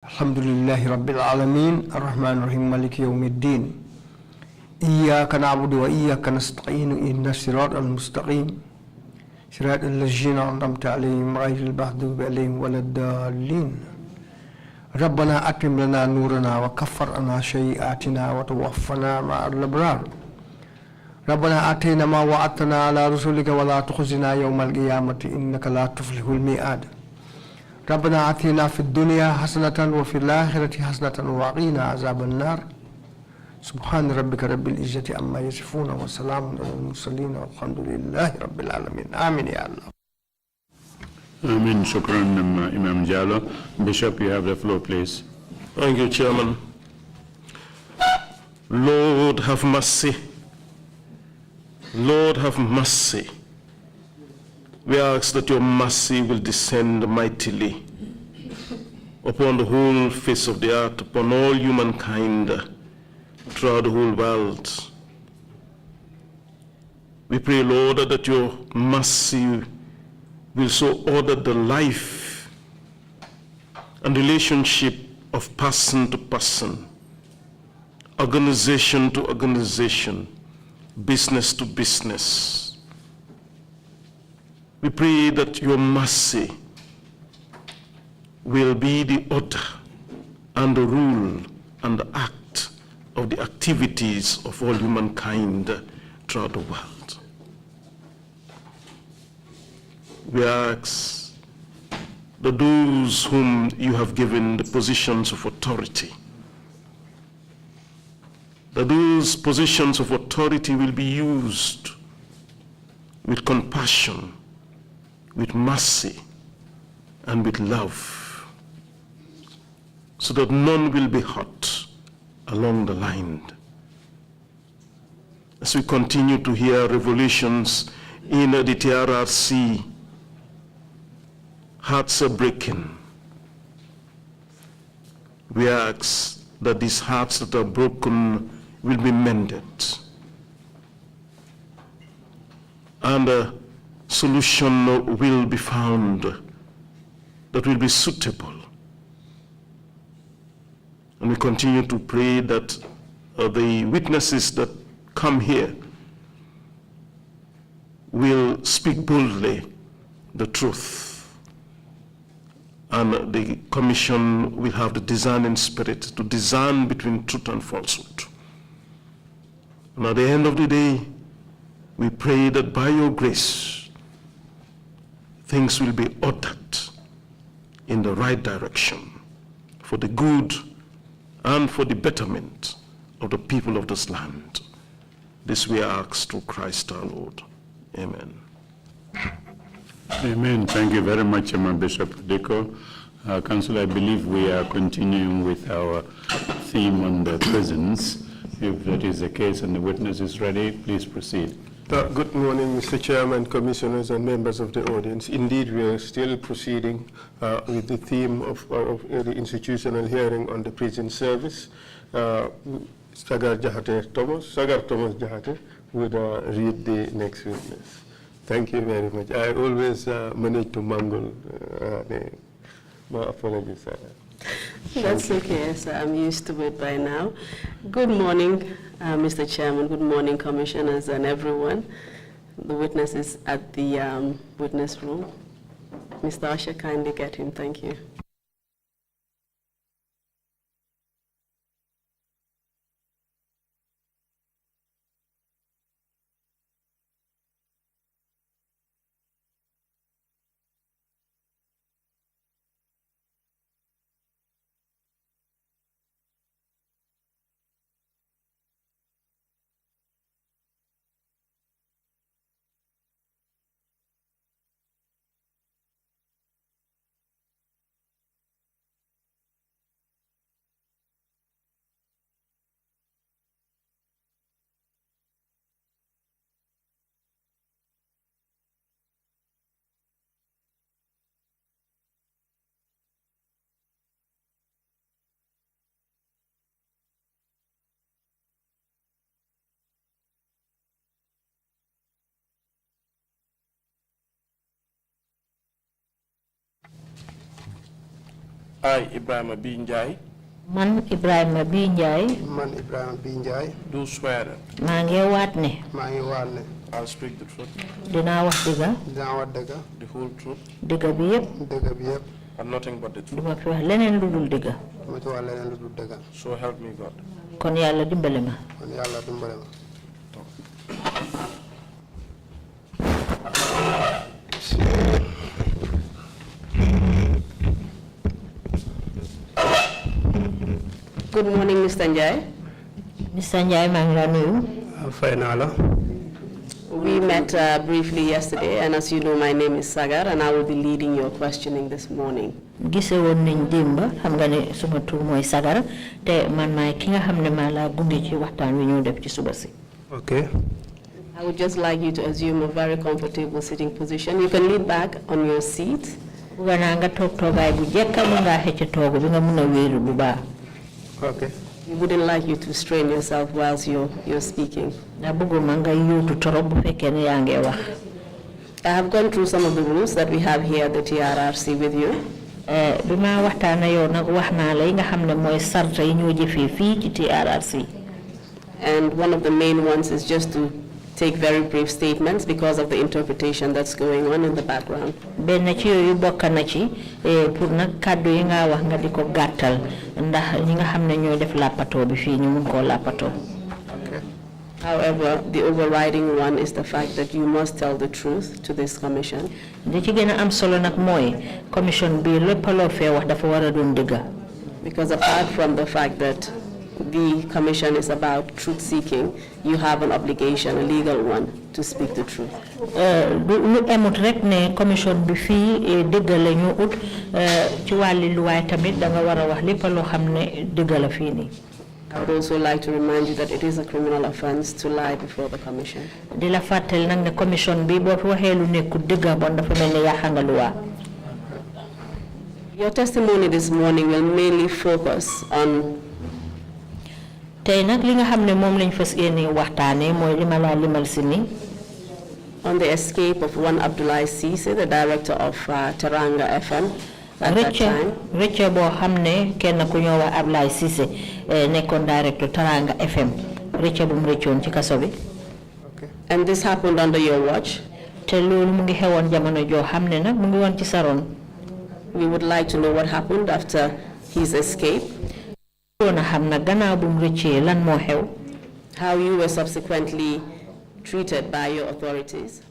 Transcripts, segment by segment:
الحمد لله رب العالمين الرحمن الرحيم مالك يوم الدين إياك نعبد وإياك نستعين إهدنا الصراط المستقيم صراط الذين أنعمت عليهم غير المغضوب عليهم ولا الضالين ربنا أتم لنا نورنا وكفر عنا سيئاتنا وتوفنا مع الأبرار ربنا آتنا ما وعدتنا على رسلك ولا تخزنا يوم القيامة إنك لا تفلح الميعاد ربنا آتنا في الدنيا حسنة وفي الآخرة حسنة وقنا عذاب النار سبحان ربك رب العزة عما يصفون وسلام على المرسلين والحمد لله رب العالمين آمين يا الله. Amen. Shukran, Imam Jallo. Bishop, you have the floor, please. Thank you, Chairman. Lord, have mercy. Lord, have mercy. We ask that your mercy will descend mightily upon the whole face of the earth, upon all humankind throughout the whole world. We pray, Lord, that your mercy will so order the life and relationship of person to person, organization to organization, business to business. We pray that your mercy will be the order and the rule and the act of the activities of all humankind throughout the world. We ask that those whom you have given the positions of authority, that those positions of authority will be used with compassion, with mercy, and with love, so that none will be hurt along the line. As we continue to hear revelations in the TRRC, hearts are breaking. We ask that these hearts that are broken will be mended, and a solution will be found that will be suitable. And we continue to pray that the witnesses that come here will speak boldly the truth, and the commission will have the discerning spirit to discern between truth and falsehood. And at the end of the day, we pray that by your grace, things will be ordered in the right direction for the good and for the betterment of the people of this land. This we ask through Christ our Lord. Amen. Amen. Thank you very much, Bishop Diko. Council, I believe we are continuing with our theme on the prisons. If that is the case and the witness is ready, please proceed. Good morning, Mr. Chairman, commissioners, and members of the audience. Indeed, we are still proceeding with the theme of the institutional hearing on the prison service. Sagar Thomas Jahate would read the next witness. Thank you very much. I always manage to mangle my apologies. That's okay, sir. I'm used to it by now. Good morning, Mr. Chairman. Good morning, commissioners and everyone. The witness is at the witness room. Mr. Usher, kindly get him. Thank you. I, Ebrima B. Njie, Man Ebrima B. Njie. Man Ebrima B. Njie. do swear that maa ngi waat ne. maa ngi waat ne. I'll speak the truth, dinaa wax dëgga. dinaa wax dëgg. the whole truth, dëgga bi yëpp. dëgg bi yëpp. and nothing but the truth. duma fi wax leneen lu dul dëgga. duma ci wax leneen lu dul dëgg. So help me God. kon yàlla dimbale ma. kon yàlla dimbale ma. Good morning, Mr. Njie. Mr. Njie maa ngi la nuyu. fay naa la. We met briefly yesterday, and as you know, my name is Sagar, and I will be leading your questioning this morning. Gise woon nañ démba xam nga ne suma tur mooy Sagar te man maay ki nga xam ne maa la gunge ci waxtaan wi ñu def ci suba si. Okay. I would just like you to assume a very comfortable sitting position. You can lean back on your seat. Bugga naa nga toog toogaay bu jekka mu ngaa xëcc toogu bi nga mun a wéeru bu baax. Okay. We wouldn't like you to strain yourself whilst you're speaking. ndax bëgguma nga yóotu torop bu fekkee ne yaa ngi wax. I have gone through some of the rules that we have here at the TRRC with you. bi ma waxtaana yow nag wax naa la yi nga xam ne mooy sarta yi ñoo jëfee fii ci TRRC. And one of the main ones is just to take very brief statements because of the interpretation that's going on in the background. benn ci yooyu bokk na ci pour nag kàddu yi nga wax nga di ko gàttal ndax ñi nga xam ne ñoo def làppatoo bi fii ñu mun koo làppatoo. However, the overriding one is the fact that you must tell the truth to this commission. li ci gën a am solo nag mooy commission bi lépp loo fee wax dafa war a doon dëgga. Because apart from the fact that the commission is about truth seeking, you have an obligation, a legal one, to speak the truth. lu emut rek ne commission bi fii dëgg la ñu ut ci wàlli luwaay tamit da nga war a wax lépp loo xam ne dëgg la fii nii. I would also like to remind you that it is a criminal offense to lie before the commission. di la fàttali nag ne commission bi boo fi waxee lu nekkul dëgg bon dafa mel ne yàq nga luwaa. Your testimony this morning will mainly focus on tey nag li nga xam ne moom lañ fas yéene waxtaanee mooy li ma laa limal si ni. on the escape of one Abdoulaye Cissé, the director of Teranga FM at that time. rëcc boo xam ne kenn ku ñoo wax Abdoulaye Cissé nekkoon director Teranga FM rëcc bu mu rëccoon ci kaso bi. And this happened under your watch. te loolu mu ngi xewoon jamono joo xam ne nag mu ngi woon ci saroon. We would like to know what happened after his escape. How you were subsequently treated by your authorities.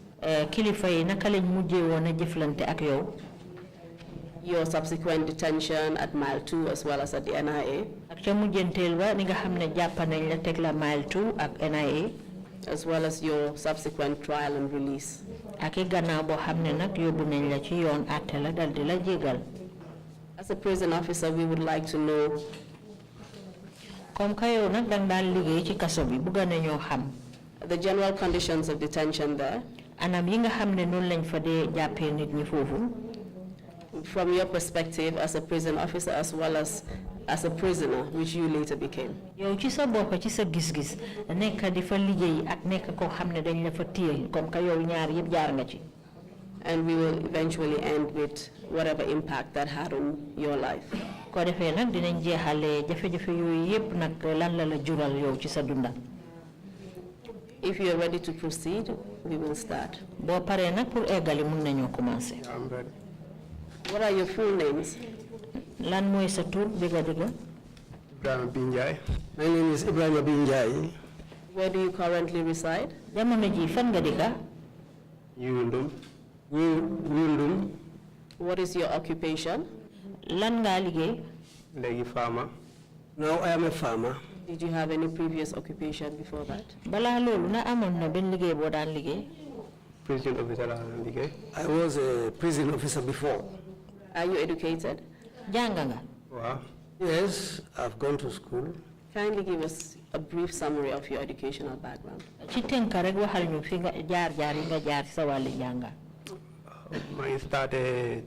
Your subsequent detention at Mile 2 as well as at the NIA. As well as your subsequent trial and release. As a prison officer, we would like to know the general conditions of detention there. From your perspective as a prison officer as well as a prisoner, which you later became. And we will eventually end with whatever impact that had on your life. If you are ready to proceed, we will start. I'm ready. What are your full names? Ebrima B. Njie. My name is Ebrima B. Njie. Where do you currently reside? Wildum. What is your occupation? Farmer. Now I am a farmer. Did you have any previous occupation before that? Prison officer. I was a prison officer before. Are you educated? Wow. Yes, I've gone to school. Kindly give us a brief summary of your educational background. I started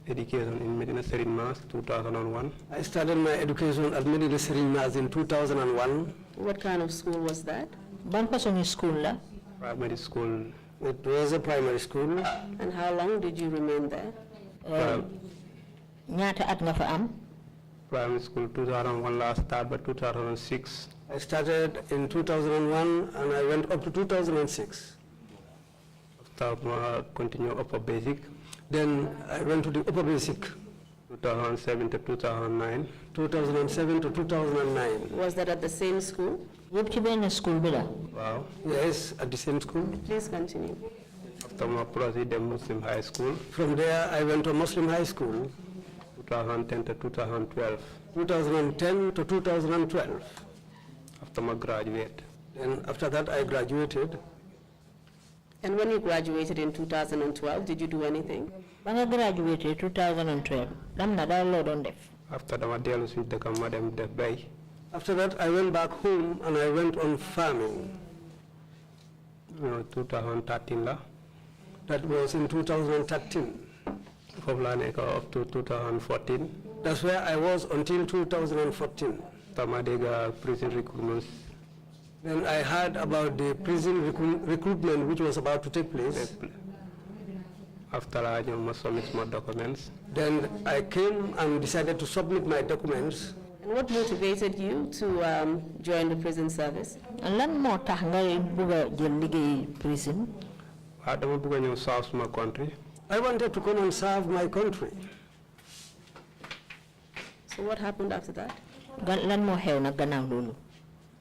education in Medina Serin Mas 2001. I started my education at Medina Serin Mas in 2001. What kind of school was that? Primary school. It was a primary school. And how long did you remain there? ñaata at nga fa am? Primary school 2001 last start, but 2006. I started in 2001 and I went up to 2006. After continue upper basic. Then I went to the upper basic. 2007 to 2009. 2007 to 2009. Was that at the same school? Yep, ci benn school bi la. Wow. Yes, at the same school. Please continue. After my proceed to Muslim high school. From there, I went to Muslim high school. 2010 to 2012. 2010 to 2012. After my graduate. And after that, I graduated. And when you graduated in 2012, did you do anything? Ba nga graduated 2012. Lam na daal loo doon def. After that, I dellu suñ dëkk ma dem def bay. After that, I went back home and I went on farming. 2013 la. That was in 2013. Foofu laa nekk up to 2014. That's where I was until 2014. Tama dégg prison recruitment. Then I heard about the prison recruitment which was about to take place. After I submit my documents. Then I came and decided to submit my documents. And what motivated you to join the prison service? Lan moo tax nga bëgg a jël liggéey prison? Dama bëgg a ñëw serve my country. I wanted to come and serve my country. So what happened after that? Lan moo xew nag gannaaw loolu?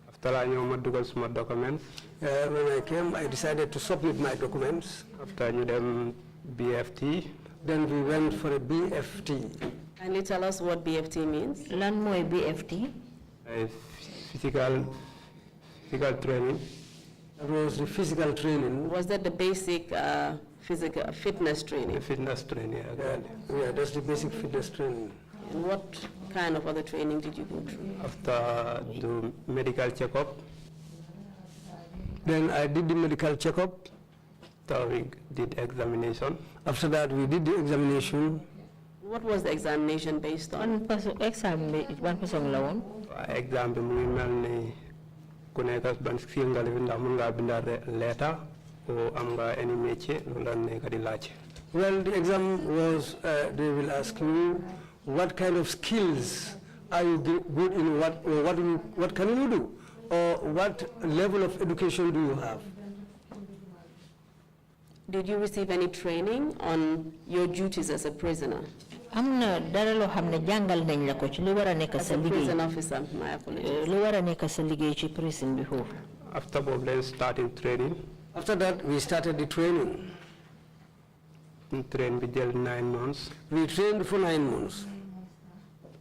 After I ñëw ma dugal suma documents. When I came, I decided to submit my documents. After ñu dem BFT. Then we went for a BFT. Kindly tell us what BFT means. Lan mooy BFT? Physical training. That was the physical training. Was that the basic physical fitness training? The fitness training. Yeah, that's the basic fitness training. And what kind of other training did you go through? After the medical checkup. Then I did the medical checkup. After we did examination. After that, we did the examination. What was the examination based on? Exam la woon. Exam bi mu ngi mel ni ku nekk ban skill nga lifi ndax mun ngaa binda letter o am nga any métier loolu la nekk di laaj. Well, the exam was, they will ask you, what kind of skills are you good in, what can you do? Or what level of education do you have? Did you receive any training on your duties as a prisoner? Am na dara loo xam ne jàngal nañ la ko ci li war a nekk As sa a prison liggéey. officer, my apologies. Li war a nekk sa liggéey ci prison bi foofu. After boobu then starting training. After that, we started the training. Train bi jël 9 months. We trained for 9 months.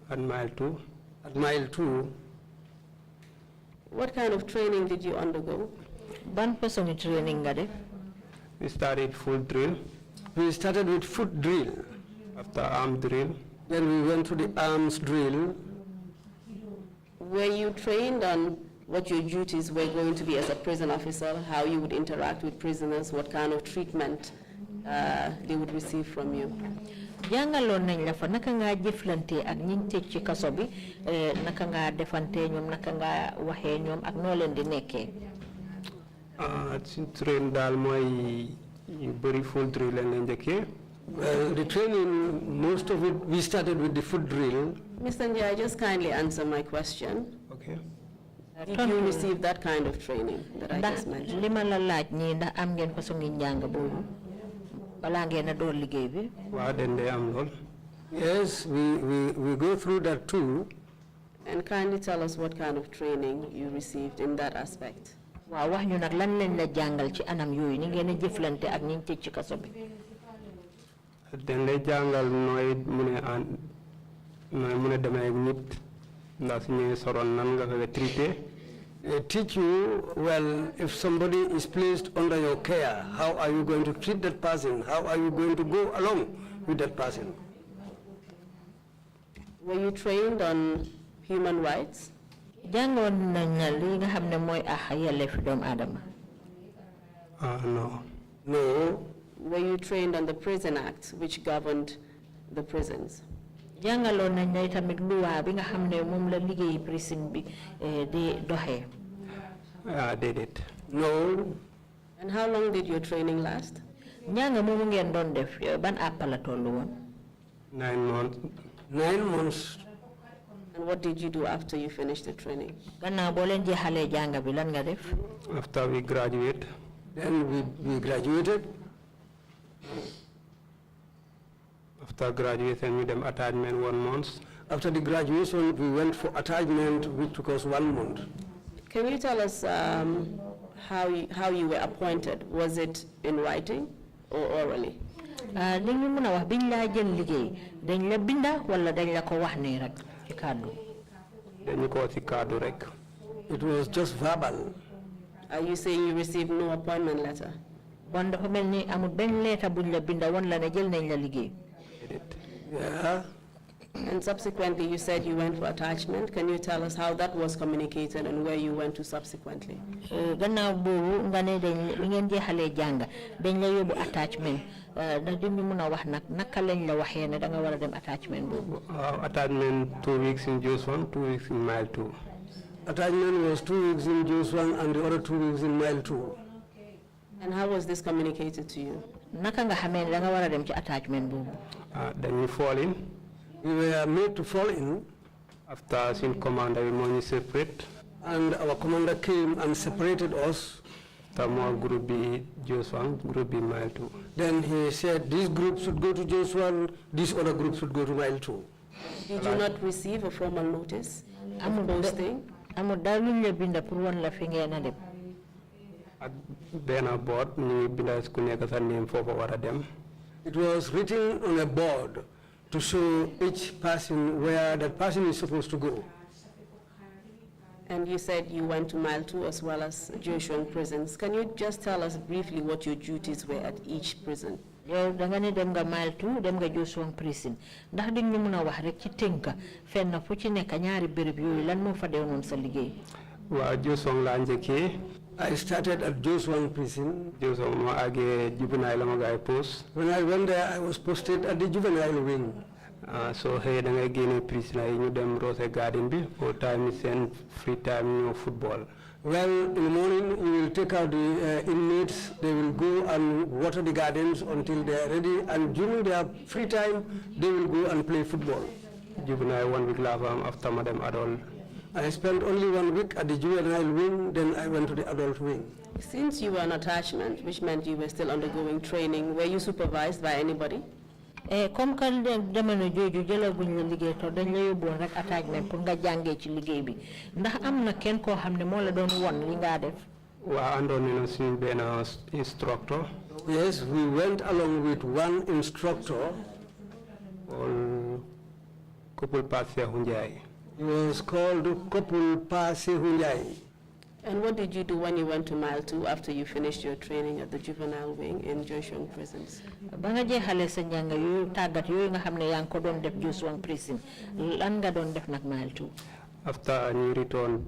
At mile 2. At mile 2. What kind of training did you undergo? Ban façon training nga def? We started full drill. We started with foot drill. After arm drill. Then we went to the arms drill. Were you trained on what your duties were going to be as a prison officer, how you would interact with prisoners, what kind of treatment they would receive from you? Jàngaloon nañ la fa naka ngaa jëflante ak ñiñ tëj ci kaso bi naka ngaa defante ñoom naka ngaa waxee ñoom ak noo leen di nekkee. Ci train daal mooy yu bëri full drill lañ leen njëkkee. The training, most of it, we started with the foot drill. Mr. Njie, just kindly answer my question. Okay. Did you receive that kind of training that I just mentioned? Li ma la laaj nii ndax am ngeen façon ngi njàng boobu balaa ngeen a door liggéey bi. Waaw dañ dee am lool. Yes, we go through that too. And kindly tell us what kind of training you received in that aspect. Waaw wax ñu nag lan leen la jàngal ci anam yooyu ni ngeen a jëflante ak ñiñ tëj ci kaso bi. Dañ lay jàngal nooy mun a demee ak nit ndax su ñëwee soroon nan nga ko traité. They teach you, well, if somebody is placed under your care, how are you going to treat that person? How are you going to go along with that person? Were you trained on human rights? Jàngoon nañ na li nga xam ne mooy yelleefu doomu aadama. No. No. Were you trained on the Prison Act, which governed the prisons? Jàngaloon nañ ne tamit luwaa bi nga xam ne moom la liggéey prison bi di doxee. Déedéet. No. And how long did your training last? Njàng moomu ngeen doon def ban àpp la tollu woon? 9 months. 9 months. And what did you do after you finished the training? After we graduate, Then we graduated. after graduation, we dem attachment 1 month. After the graduation, we went for attachment, which took us 1 month. Can you tell us how you were appointed? Was it in writing or orally? Dañ ñu mëna wax biñ la jël liggéey dañ la binda wala dañ la ko wax ni rek ci kàddu. Dañu ko ci kàddu rek. It was just verbal. Are you saying you received no appointment letter? Bon dafa melni amul ben lettre buñ la binda won la ne jël nañ la liggéey. Yeah. And subsequently you said you went for attachment. Can you tell us how that was communicated and where you went to subsequently? Gannaaw boobu nga ne dañ li ngeen jeexalee jàng dañ la yóbbu attachment ndax di ñu mën a wax nag naka lañ la waxee ne da nga war a dem attachment boobu. Attachment 2 weeks in Joshua, 2 weeks in Mile 2. Attachment was 2 weeks in Joshua and the other 2 weeks in Mile 2. And how was this communicated to you? Naka nga xamee ne da nga war a dem ci attachment boobu. Dañuy fall in. We were made to fall in. After sin commander, we money separate. And our commander came and separated us. More group B Joshua, group B Mile 2. Then he said this group should go to Joshua, this other group should go to Mile 2. Did you not receive a formal notice of posting? Amul daal luñ la binda pour won la fi ngeen a dem. Ak benn board ñu binda ku nekk sa name foofu war a dem. It was written on a board to show each person where that person is supposed to go. And you said you went to Mile 2 as well as Joshua prisons. Can you just tell us briefly what your duties were at each prison? Yow da nga ne dem nga Mile 2 dem nga Joshua prison ndax di ñu mëna wax rek ci tënk fenn fu ci nekk ñaari béréb yooyu lan moo fa deewoon sa liggéey. Waaw Joshua laa njëkkee. I started at Joshua prison. Joshua ma àggee juvenile la ma gaay post. When I went there, I was posted at the juvenile wing. So hey, da ngay génne prisoner yi ñu dem Rose Garden bi for time seen free time ñu football. Well, in the morning we will take out the inmates. They will go and water the gardens until they are ready, and during their free time, they will go and play football. Juvenile 1 week laa fa am after ma dem adult. I spent only 1 week at the juvenile wing, then I went to the adult wing. Since you were on attachment, which meant you were still undergoing training, were you supervised by anybody? Comme que jamono jooju jëlaguñ la liggéey to dañ la yóbboon rek attachment pour nga jàngee ci liggéey bi ndax am na kenn koo xam ne moo la doon won li nga def. Waa àndoon nañu suñu benn instructor. Yes, we went along with one instructor. Couple Passia Hunjai. He was called Couple Passia Hunjai. And what did you do when you went to Mile 2 after you finished your training at the juvenile wing in Joshua prisons? Ba nga jeexalee sa njàng yu tàggat yooyu nga xam ne yaa ngi ko doon def Joshua prison lan nga doon def nag Mile 2? After ñu return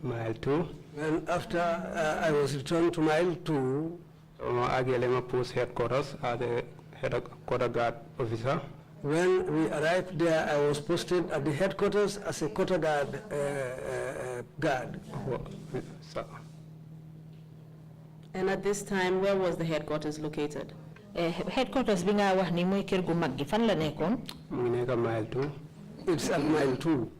Mile 2. And after I was returned to Mile 2, ma àggee ma post headquarters as a headquarter guard officer. When we arrived there, I was posted at the headquarters as a quarter guard. And at this time, where was the headquarters located? Headquarters bi nga wax ni mooy kër gu mag gi fan la nekkoon? Mu ngi nekk Mile 2. It's at Mile 2.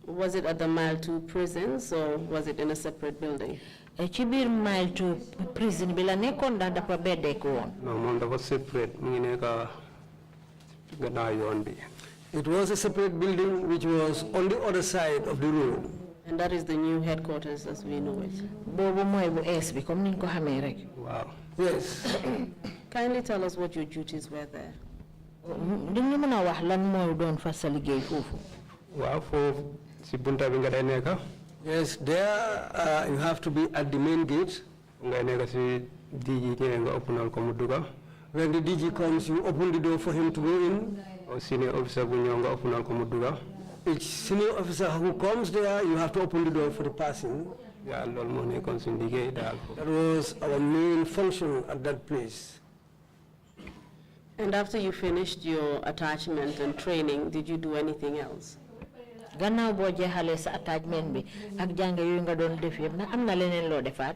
Was it at the Mile 2 prisons or was it in a separate building? Ci biir Mile 2 prison bi la nekkoon ndax dafa beddee ko woon? Non moom dafa separate mu ngi nekk gannaaw yoon bi. It was a separate building which was on the other side of the road. And that is the new headquarters as we know it. Boobu mooy bu ees bi comme niñ ko xamee rek. Wow. Yes. Kindly tell us what your duties were there. Di ñu mën a wax lan mooy doon fa sa liggéey foofu. Waaw foofu si bunta bi nga day nekk. Yes, there you have to be at the main gate. Ngay nekk si DG ñëwee nga openal ko mu dugga. When the DG comes, you open the door for him to go in. Or senior officer bu ñëw nga openal ko mu dugga. Each senior officer who comes there, you have to open the door for the person. Yeah, loolu moo nekkoon suñu liggéey daal. That was our main function at that place. And after you finished your attachment and training, did you do anything else? Gannaaw boo jeexalee sa attachment bi ak jàng yooyu nga doon def yëpp nag am na leneen loo defaat.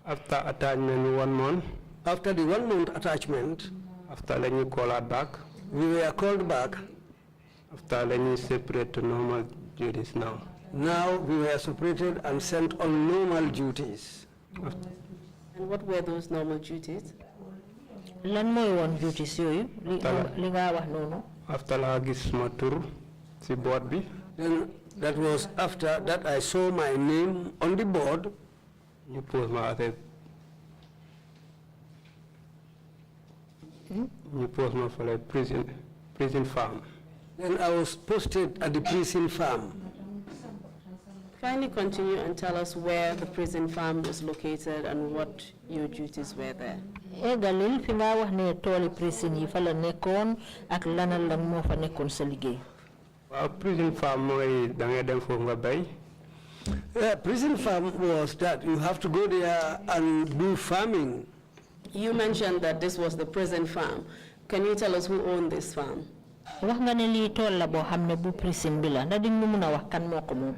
After attachment 1 month. After the 1 month attachment, after letting you call out back, we were called back. After letting separate to normal duties now. Now we were separated and sent on normal duties. And what were those normal duties? Lan moy won duties yoyu li nga wax nonu. After la gis ma tour ci board bi. Then that was after that I saw my name on the board. You pose ma at You pose ma for a prison farm. Then I was posted at the prison farm. Kindly continue and tell us where the prison farm was located and what your duties were there. Galil fi nga wax ne toli prison yi fa la nekkon ak lanal lan mo fa nekkon sa liggéey. Prison farm moy da ngay dem fofu nga bay. Prison farm was that you have to go there and do farming. You mentioned that this was the prison farm. Can you tell us who owned this farm? Wax nga ne li tol la bo xamne bu prison bi la na di ñu mëna wax kan moko mom.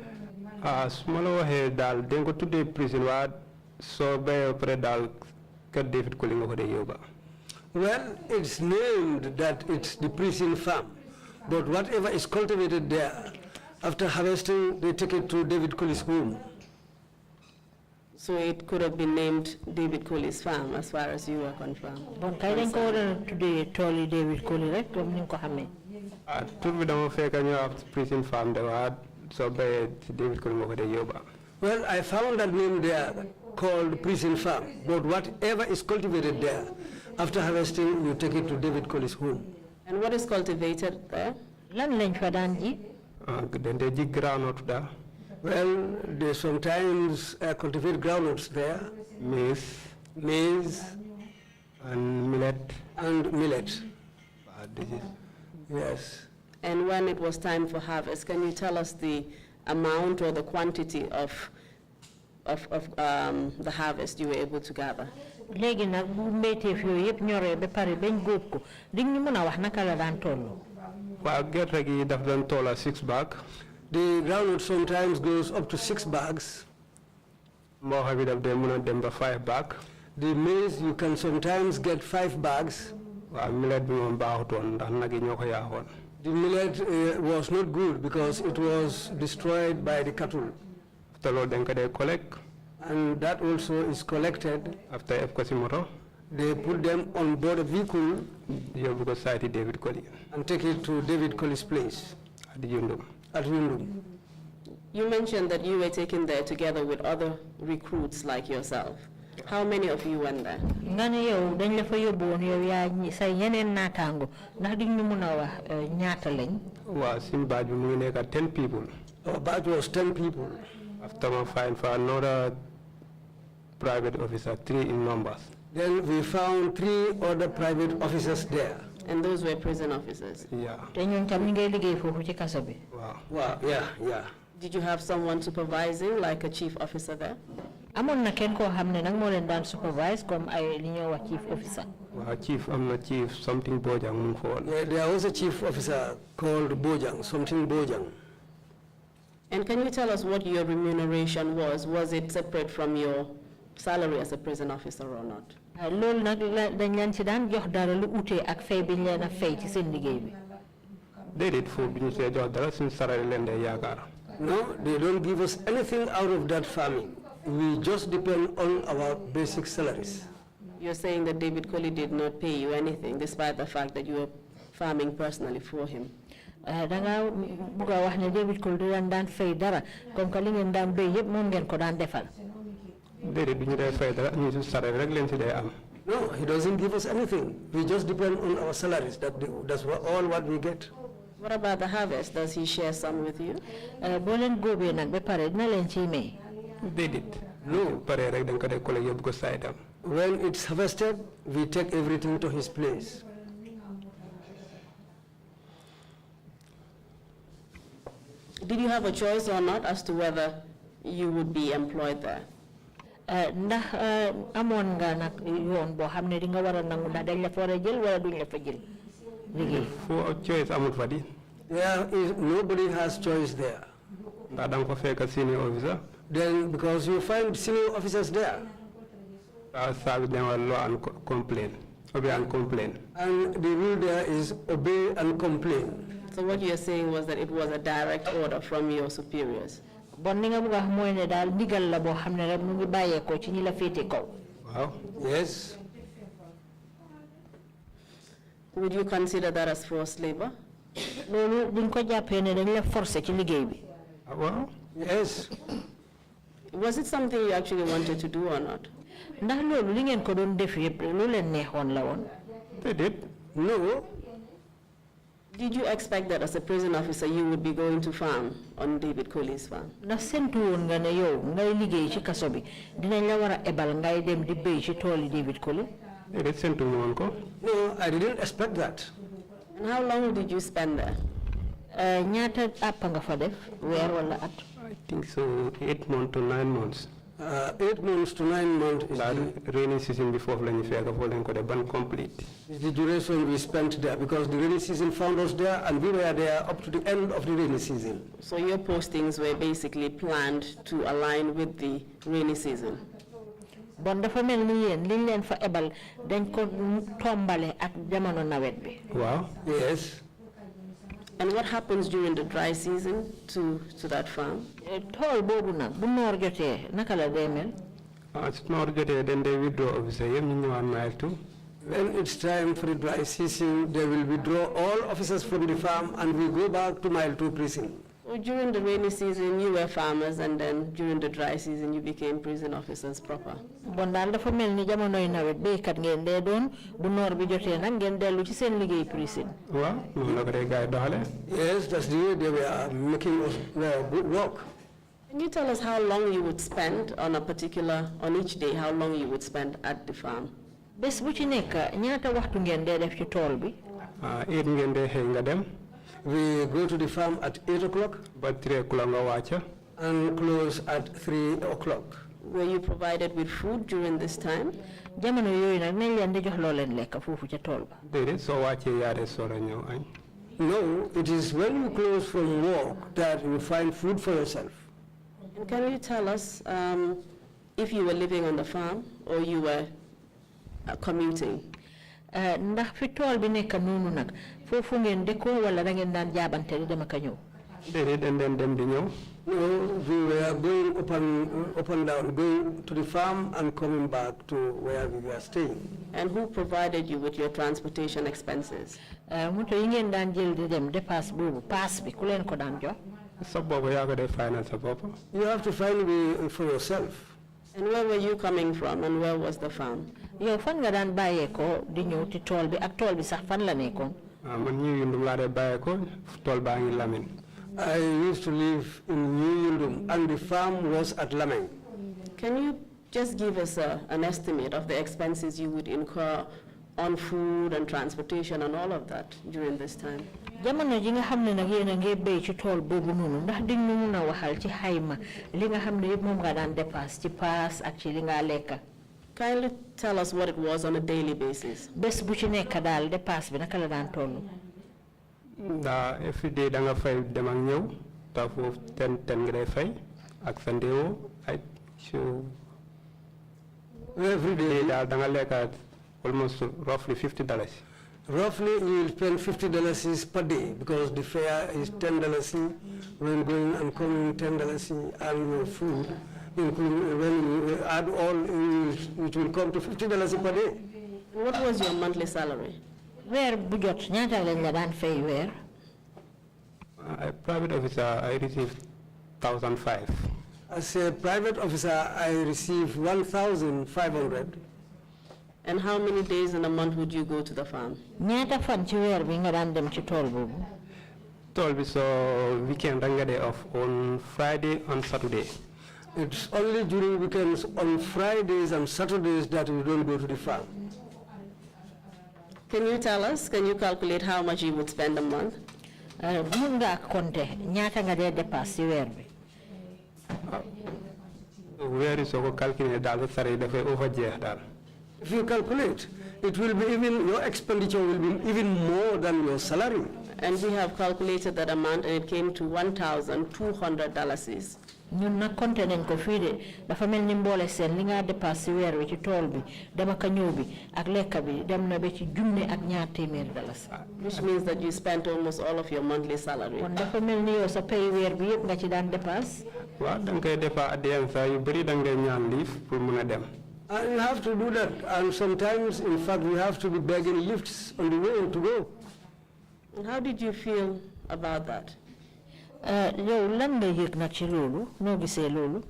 Su la waxee daal dañ ko tuddee prison waa soo bayee pare daal kër David Colley nga ko dee yóbba. Well, it's named that it's the prison farm, but whatever is cultivated there, after harvesting, they take it to David Colley's home. So it could have been named David Colley's farm as far as you are concerned. Bon kay dañ ko wara tuddee toli David Colley rek comme ni ko xamé. Tur bi dama fekk ñu wax prison farm de waa so David Colley nga ko dee yóbba. Well, I found that name there called prison farm, but whatever is cultivated there, after harvesting, you take it to David Colley's home. And what is cultivated there? Lan lañ fa daan ji? Dañ dee ji groundnut daal. Well, they sometimes cultivate groundnuts there. Maize, and millet. And millet. Yes. And when it was time for harvest, can you tell us the amount or the quantity of the harvest you were able to gather? Léegi nag bu mbéyteef yooyu yëpp ñoree ba pare bañ góob ko di ñu mën a wax naka la daan toll. Waaw gerte gi daf daan toll 6 bags. The groundnut sometimes goes up to 6 bags. Mboq bi daf dee mën a dem ba 5 bags. The maize you can sometimes get 5 bags. Waaw millet bi moom baaxutoon ndax nag yi ñoo ko yaaxoon. The millet was not good because it was destroyed by the cattle. After all, then they collect. And that also is collected. After motor, they put them on board a vehicle. You go site David Colley. And take it to David Colley's place. At Yundum. At Yundum. You mentioned that you were taken there together with other recruits like yourself. How many of you went there? Ngane yow dañ la fa yóbbuwoon yow yaa say yeneen naataango ndax di ñu mën a wax ñaata lañ. Waaw suñu badge bi mu ngi nekk 10 people. Our badge was 10 people. After I find for another private officer, 3 in numbers. Then we found 3 other private officers there. And those were prison officers? Yeah. Te ñoom tam ñu ngay liggéey foofu ci kaso bi. Wow, yeah. Did you have someone supervising, like a chief officer there? Amoon na kenn koo xam ne nag moo leen daan supervise comme ay li ñoo wax chief officer. Waaw chief am na chief something Bojang mu ngi fa woon. There was a chief officer called Bojang, something Bojang. And can you tell us what your remuneration was? Was it separate from your salary as a prison officer or not? Loolu nag dañ leen ci daan jox dara lu utee ak fay bi ñu leen a fay ci seen liggéey bi. Déedéet foofu bi ñu see jox dara suñu salary leen day yaakaar. No, they don't give us anything out of that farming. We just depend on our basic salaries. You're saying that David Colley did not pay you anything, despite the fact that you were farming personally for him. Danga buga wax ne David Colley daan fay dara comme que li ngeen daan béy yëpp moom ngeen ko daan defal. Déedéet du ñu day fay dara ñu suñu salary rek leen ci day am. No, he doesn't give us anything. We just depend on our salaries. That's all what we get. What about the harvest? Does he share some with you? Boo leen góobee nag ba pare dina leen ciy may. No. Pare rek dañ ko dee collect yóbbu ko side am. When it's harvested, we take everything to his place. Did you have a choice or not as to whether you would be employed there? Ndax amoon nga nag yoon boo xam ne di nga war a nangu ndax dañ la fa war a jël wala duñ la fa jël liggéey. For choice amul fa di. Nobody has choice there. Ndax da nga fa fekk senior officer. Then because you find senior officers there. Service them law and complain. Obey and complain. And the rule there is obey and complain. So what you're saying was that it was a direct order from your superiors? Bon ni nga bëgg wax mooy ne daal ndigal la boo xam ne rek mu ngi bàyyeekoo ci ñi la féete kaw. Wow, yes. Would you consider that as forced labor? Loolu di nga ko jàppee ne dañ la forcer ci liggéey bi. Well, yes. Was it something you actually wanted to do or not? Ndax loolu li ngeen ko doon def yëpp lu leen neexoon la woon. They did. No. Did you expect that as a prison officer you would be going to farm on David Colley's farm? Ndax sentu woon nga ne yow ngay liggéey ci kaso bi dinañ la war a ebal ngay dem di béy ci tooli David Colley. They did send to me. No, I didn't expect that. And how long did you spend there? Ñaata àpp nga fa def weer wala at. I think so, 8 months to 9 months. 8 months to 9 months is The rainy season before the ban complete. the duration we spent there, because the rainy season found us there and we were there up to the end of the rainy season. So your postings were basically planned to align with the rainy season? Bon dafa mel ni yéen liñ leen fa ebal dañ ko tombale ak jamono nawet bi. Wow. Yes. And what happens during the dry season to that farm? Tool boobu nag bu noor jotee naka la dee mel. It's not good, then they withdraw officer, mile too. When it's time for the dry season, they will withdraw all officers from the farm and we go back to Mile 2 prison. So during the rainy season you were farmers and then during the dry season you became prison officers proper? Bon daal dafa mel ni jamonoy nawet béykat ngeen dee doon bu noor bi jotee nag ngeen dellu ci seen liggéey prison. Well, Yes, that's the way they were making us work. Can you tell us how long you would spend on each day, how long you would spend at the farm? Bés bu ci nekk ñaata waxtu ngeen dee def ci tool bi. 8 ngeen dee xëy nga dem. We go to the farm at 8 o'clock. But 3 o'clock nga wàcca. And close at 3 o'clock. Were you provided with food during this time? Jamono yooyu nag nañ leen di jox loo leen lekk foofu ca tool ba. Déedéet soo wàccee yaa de soora ñëw añ. No, it is when you close from work that you find food for yourself. And can you tell us if you were living on the farm or you were commuting? Ndax fi tool bi nekk noonu nag foofu ngeen dëkkoo wala da ngeen daan jaabante di dem ak a ñëw. Déedéet dañ dem di ñëw. No, we were going up and down, going to the farm and coming back to where we were staying. And who provided you with your transportation expenses? Moto yi ngeen daan jël di dem dépasse boobu paas bi ku leen ko daan jox. Sa boobu yaa ko dee finance sa bopp. You have to find way for yourself. And where were you coming from and where was the farm? Yow fan nga daan bàyyeekoo di ñëw ci tool bi ak tool bi sax fan la nekkoon. Man New Yundum laa dee bàyyeekoo tool baa ngi Lamin. I used to live in New Yundum and the farm was at Lameng. Can you just give us an estimate of the expenses you would incur on food and transportation and all of that during this time? Jamono ji nga xam ne nag yéen a ngi béy ci tool boobu noonu ndax di ñu mun a waxal ci xayma li nga xam ne yëpp moom nga daan dépasse ci paas ak ci li nga lekk. Kindly tell us what it was on a daily basis. Bés bu ci nekk daal dépasse bi naka la daan toll. Every day da nga fay dem ak ñëw ta foofu 10 nga day fay ak sa ndéewoo ay so Every day daal da nga lekk almost roughly $50. Roughly, you will spend $50 per day because the fare is $10 when going and coming, $10 and your food, including when you add all, it will come to $50 per day. What was your monthly salary? Weer bu jot ñaata lañ la daan fay weer. A private officer, I received $1,500. As a private officer, I receive $1,500. And how many days in a month would you go to the farm? Ñaata fan ci weer bi nga daan dem ci tool boobu. Tool bi so weekend da nga day off on Friday and Saturday. It's only during weekends on Fridays and Saturdays that we don't go to the farm. Can you tell us, can you calculate how much you would spend a month? Mun nga compter ñaata nga dee dépasse ci weer bi. Weer yi soo ko calculer daal sa sare dafay overjeex daal. If you calculate, it will be even, your expenditure will be even more than your salary. And we have calculated that amount and it came to $1,200. ñun nag compté nañ ko fii de dafa mel ni mboole seen li nga dépassé si weer wi ci tool bi dama ka ñëw bi ak lekka bi dem na ba ci junne ak ñaar téeméeri dalas. Which means that you spent almost all of your monthly salary. kon dafa mel ni yow sa pay weer bi yëpp nga ci daan dépasse. waaw da nga koy dépassé at the end saa yu bëri da ngay ñaan leave pour mun a dem. And you have to do that, and sometimes, in fact, we have to be begging lifts on the way to go. And how did you feel about that? yow lan nga yëg nag ci loolu noo gisee loolu.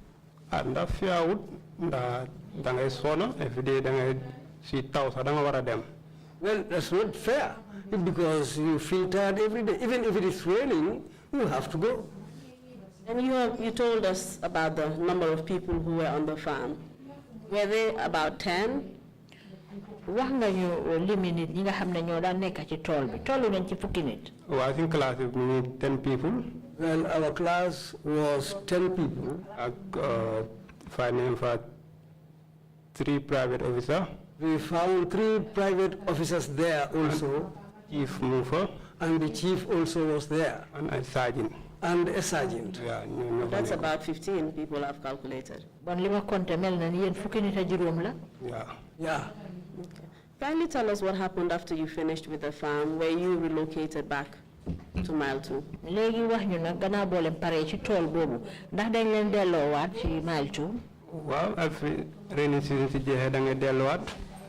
ndax fiyaawut ndax da ngay sonn every day da ngay si taw sax da nga war a dem. Well, that's not fair, because you feel tired every day. Even if it is raining, you have to go. And you told us about the number of people who were on the farm. Were they about 10? wax nga ñu limi nit ñi nga xam ne ñoo daan nekk ci tool bi tollu nañ ci fukki nit. I think class bi mu ngi 10 people. Well, our class was 10 people. ak finding for 3 private officers. We found 3 private officers there also. Chief Mufa. And the chief also was there. And a sergeant. And a sergeant. Yeah, That's about 15 people I've calculated. Bon li ma compté mel na ni yéen fukki nit a juróom la. Yeah. Yeah. Okay. Kindly tell us what happened after you finished with the farm, where you relocated back to Mile 2. léegi wax ñu nag gannaaw boo leen paree ci tool boobu ndax dañ leen delloowaat ci Mile 2. waaw after rainy season si jeexee da nga delluwaat.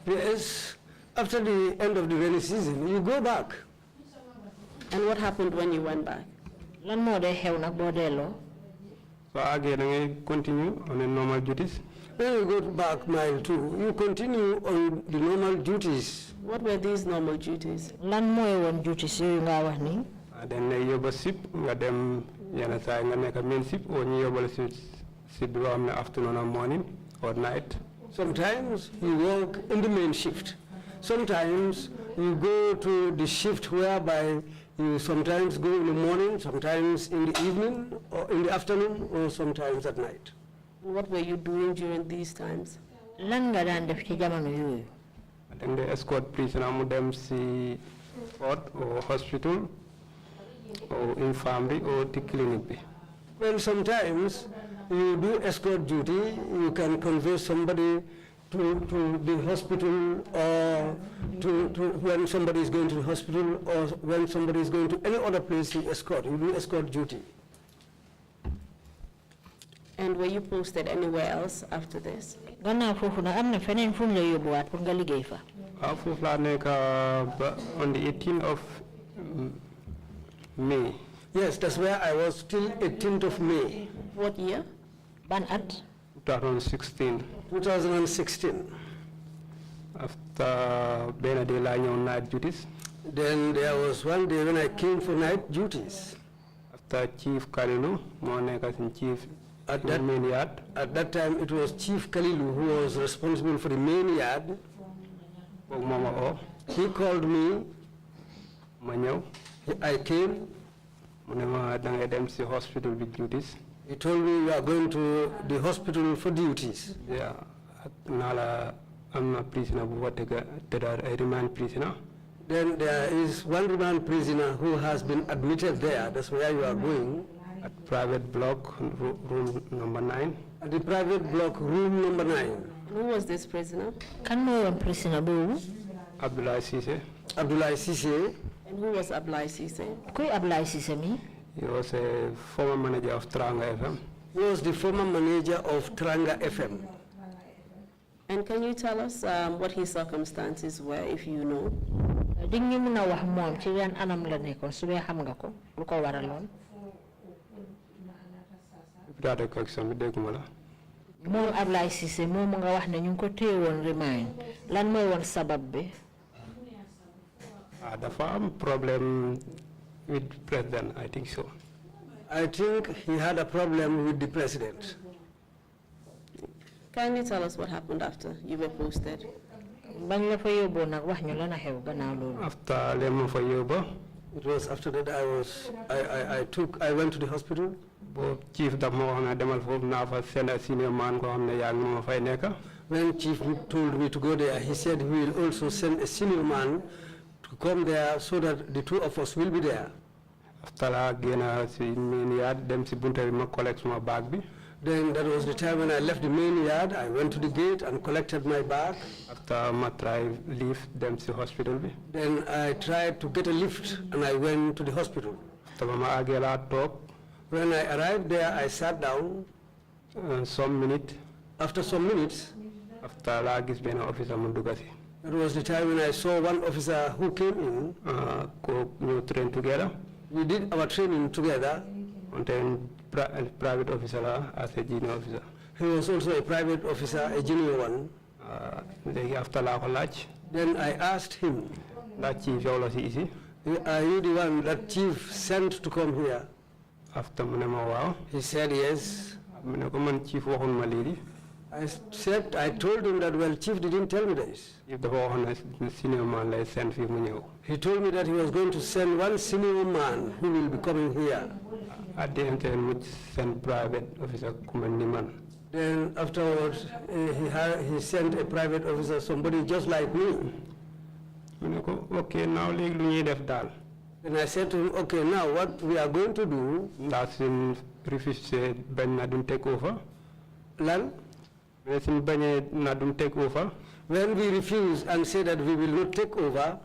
Yes. After the end of the rainy season, you go back. And what happened when you went back? lan moo dee xew nag boo delloo. So again, da ngay continue on the normal duties. When you go back Mile 2, you continue on the normal duties. What were these normal duties? lan mooy woon duties yooyu nga wax ni. dañ lay yóbba sip nga dem yenn saa yi nga nekk main sip oo ñu yóbbal si sip bi boo xam ne afternoon or morning or night. Sometimes you work in the main shift. Sometimes you go to the shift whereby you sometimes go in the morning, sometimes in the evening, or in the afternoon, or sometimes at night. What were you doing during these times? lan nga daan def ci jamono yooyu. dañ lay escort prisoner mu dem si fort or hospital or infirmary or the clinic bi. Well, sometimes you do escort duty. You can convey somebody to the hospital, or to when somebody is going to the hospital, or when somebody is going to any other place, you escort. You do escort duty. And were you posted anywhere else after this? gannaaw foofu nag am na feneen fu ñu la yóbbuwaat pour nga liggéey fa. waaw foofu laa nekk ba on the 18th of May. Yes, that's where I was till 18th of May. What year? ban at. 2016. 2016. After benn day laa ñëw night duties. Then there was one day when I came for night duties. After Chief Kalilu moo nekk si chief At main yard. At that time, it was Chief Kalilu who was responsible for the main yard. Kooku moo ma oo. He called me. ma ñëw. I came. mu ne ma da ngay dem si hospital with duties. He told me we are going to the hospital for duties. Yeah, naa la am na prisoner bu fa tëdd ay remand prisoner. Then there is one remand prisoner who has been admitted there. That's where you are going. At private block room number 9. At the private block room number 9. Who was this prisoner? kan moo woon prisoner boobu. Abdoulaye Cissé. Abdoulaye Cissé. And who was Ablaye Cissé? kuy Ablaye Cissé mi. He was a former manager of Tranga FM. He was the former manager of Tranga FM. And can you tell us what his circumstances were, if you know? di nga mën a wax moom ci yan anam la nekkoon su dee xam nga ko lu ko waraloon. Daata question bi dégguma la. moom Ablaye Cissé moom nga wax ne ñu ngi ko téye woon remind lan mooy woon sabab bi. Dafa am problem with president, I think so. I think he had a problem with the president. Kindly tell us what happened after you were posted. bañ la fa yóbboo nag wax ñu lan a xew gannaaw loolu. After leen ma fa yóbba. It was after that I went to the hospital. Boobu chief daf ma wax ne demal foofu naa fa send a senior man koo xam ne yaa ngi ma fay nekk. When chief told me to go there, he said he will also send a senior man to come there so that the two of us will be there. After la génn si main yard dem si bunta bi ma collect suma bag bi. Then that was the time when I left the main yard. I went to the gate and collected my bag. After I tried leave them to hospital. Then I tried to get a lift and I went to the hospital. After mama agela talk. When I arrived there, I sat down. Some minute. After some minutes, after la gis ben officer mu dugasi. That was the time when I saw one officer who came in. We trained together. We did our training together. And then private officer as a junior officer. He was also a private officer, a junior one. After la then I asked him, that chief easy. Are you the one that chief sent to come here? After he said yes. Chief I said, I told him that, well, chief didn't tell me this. If the senior man sent he told me that he was going to send one senior man who will be coming here. At the end, which sent private officer Kumandiman. Then afterwards, he sent a private officer, somebody just like me. Okay, now let's dal. And I said to him, okay, now what we are going to do. That's in refuse Ben Nadun take over. Lan? Take over. When we refuse and say that we will not take over,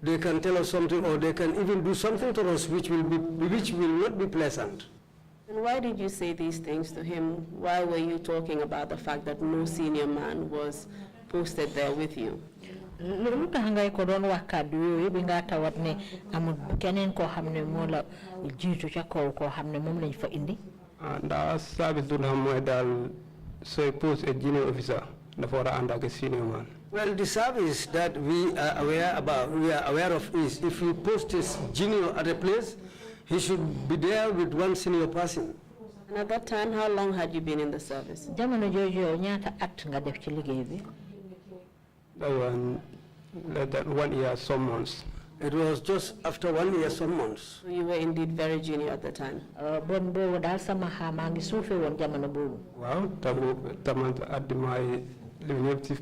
they can tell us something, or they can even do something to us which will not be pleasant. And why did you say these things to him? Why were you talking about the fact that no senior man was posted there with you? ko don wakadu yo bi nga tawat ne amul keneen ko xamne mo la jitu ca ko xamne mom lañ fa indi da service dun xam moy dal soy post a junior officer dafa wara and ak senior man. Well, the service that we are aware of is if you post a junior at a place, he should be there with one senior person. And at that time, how long had you been in the service? Jamono jojo ñaata at nga def ci liggéey bi? That 1 year, some months. It was just after 1 year, some months. So you were indeed very junior at the time. Bon bo dal sama xama ngi soufé won jamono bobu. Wow, tamant at my